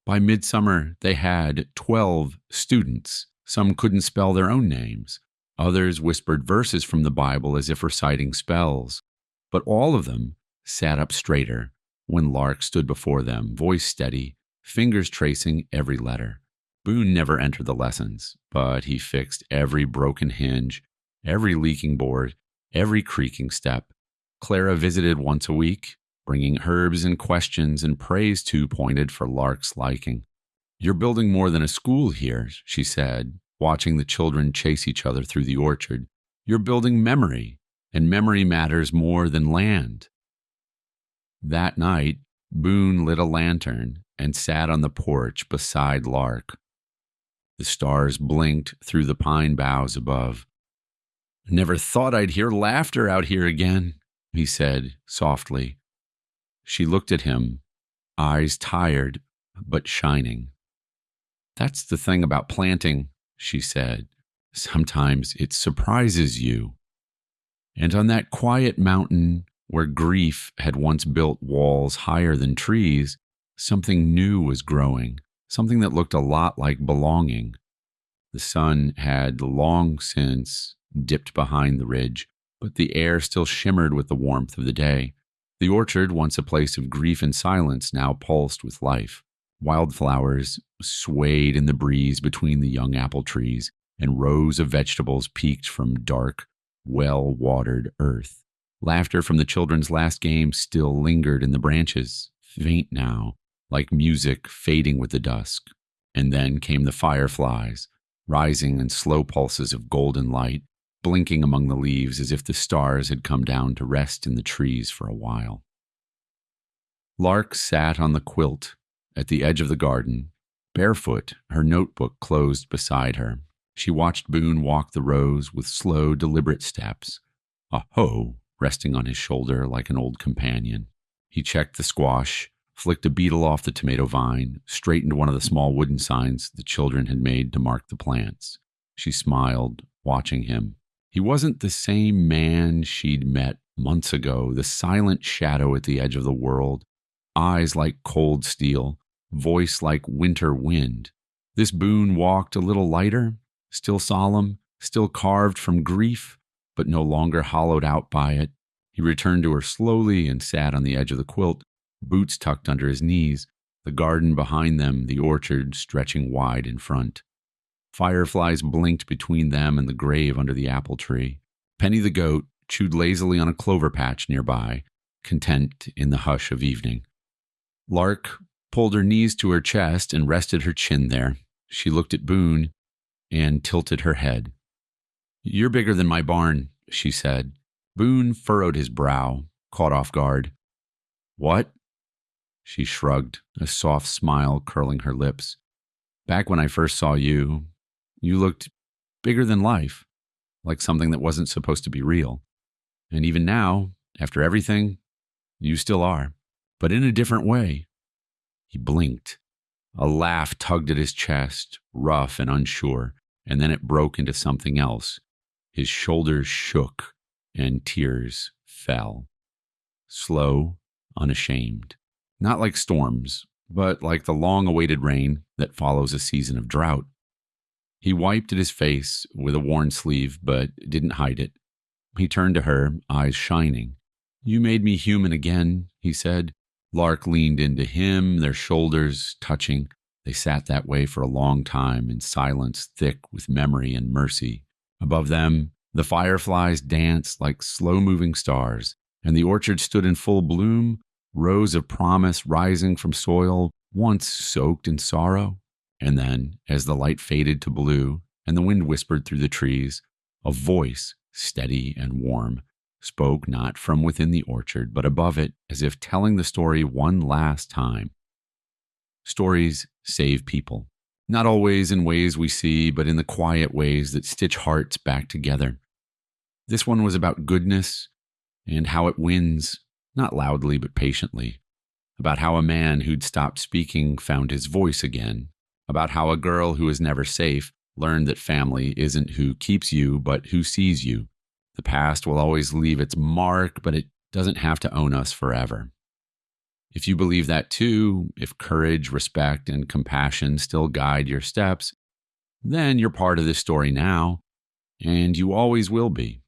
By midsummer, they had 12 students. Some couldn't spell their own names. Others whispered verses from the Bible as if reciting spells. But all of them sat up straighter when Lark stood before them, voice steady, fingers tracing every letter. Boone never entered the lessons, but he fixed every broken hinge, every leaking board, every creaking step. Clara visited once a week, bringing herbs and questions and praise too pointed for Lark's liking. You're building more than a school here, she said, watching the children chase each other through the orchard. You're building memory, and memory matters more than land. That night, Boone lit a lantern and sat on the porch beside Lark. The stars blinked through the pine boughs above. Never thought I'd hear laughter out here again, he said softly. She looked at him, eyes tired but shining. That's the thing about planting, she said. Sometimes it surprises you. And on that quiet mountain where grief had once built walls higher than trees, something new was growing, something that looked a lot like belonging. The sun had long since dipped behind the ridge, but the air still shimmered with the warmth of the day. The orchard, once a place of grief and silence, now pulsed with life. Wildflowers swayed in the breeze between the young apple trees, and rows of vegetables peeked from dark, well-watered earth. Laughter from the children's last game still lingered in the branches, faint now, like music fading with the dusk. And then came the fireflies, rising in slow pulses of golden light, blinking among the leaves as if the stars had come down to rest in the trees for a while. Lark sat on the quilt at the edge of the garden, barefoot, her notebook closed beside her. She watched Boone walk the rows with slow, deliberate steps. a hoe resting on his shoulder like an old companion. He checked the squash, flicked a beetle off the tomato vine, straightened one of the small wooden signs the children had made to mark the plants. She smiled, watching him. He wasn't the same man she'd met months ago, the silent shadow at the edge of the world, eyes like cold steel, voice like winter wind. This Boone walked a little lighter, still solemn, still carved from grief, but no longer hollowed out by it. He returned to her slowly and sat on the edge of the quilt, boots tucked under his knees, the garden behind them, the orchard stretching wide in front. Fireflies blinked between them and the grave under the apple tree. Penny the goat chewed lazily on a clover patch nearby, content in the hush of evening. Lark pulled her knees to her chest and rested her chin there. She looked at Boone and tilted her head. "You're bigger than my barn," she said. Boone furrowed his brow, caught off guard. "What?" She shrugged, a soft smile curling her lips. "Back when I first saw you, you looked bigger than life, like something that wasn't supposed to be real. And even now, after everything, you still are, but in a different way." He blinked. A laugh tugged at his chest, rough and unsure, and then it broke into something else. His shoulders shook, and tears fell. Slow, unashamed. Not like storms, but like the long-awaited rain that follows a season of drought. He wiped at his face with a worn sleeve, but didn't hide it. He turned to her, eyes shining. "You made me human again," he said. Lark leaned into him, their shoulders touching. They sat that way for a long time in silence thick with memory and mercy. Above them, the fireflies danced like slow-moving stars, and the orchard stood in full bloom, rows of promise rising from soil once soaked in sorrow. And then, as the light faded to blue and the wind whispered through the trees, a voice, steady and warm, spoke not from within the orchard, but above it, as if telling the story one last time. Stories save people, not always in ways we see, but in the quiet ways that stitch hearts back together. This one was about goodness and how it wins, not loudly but patiently. About how a man who'd stopped speaking found his voice again. About how a girl who was never safe learned that family isn't who keeps you, but who sees you. The past will always leave its mark, but it doesn't have to own us forever. If you believe that too, if courage, respect, and compassion still guide your steps, then you're part of this story now, and you always will be.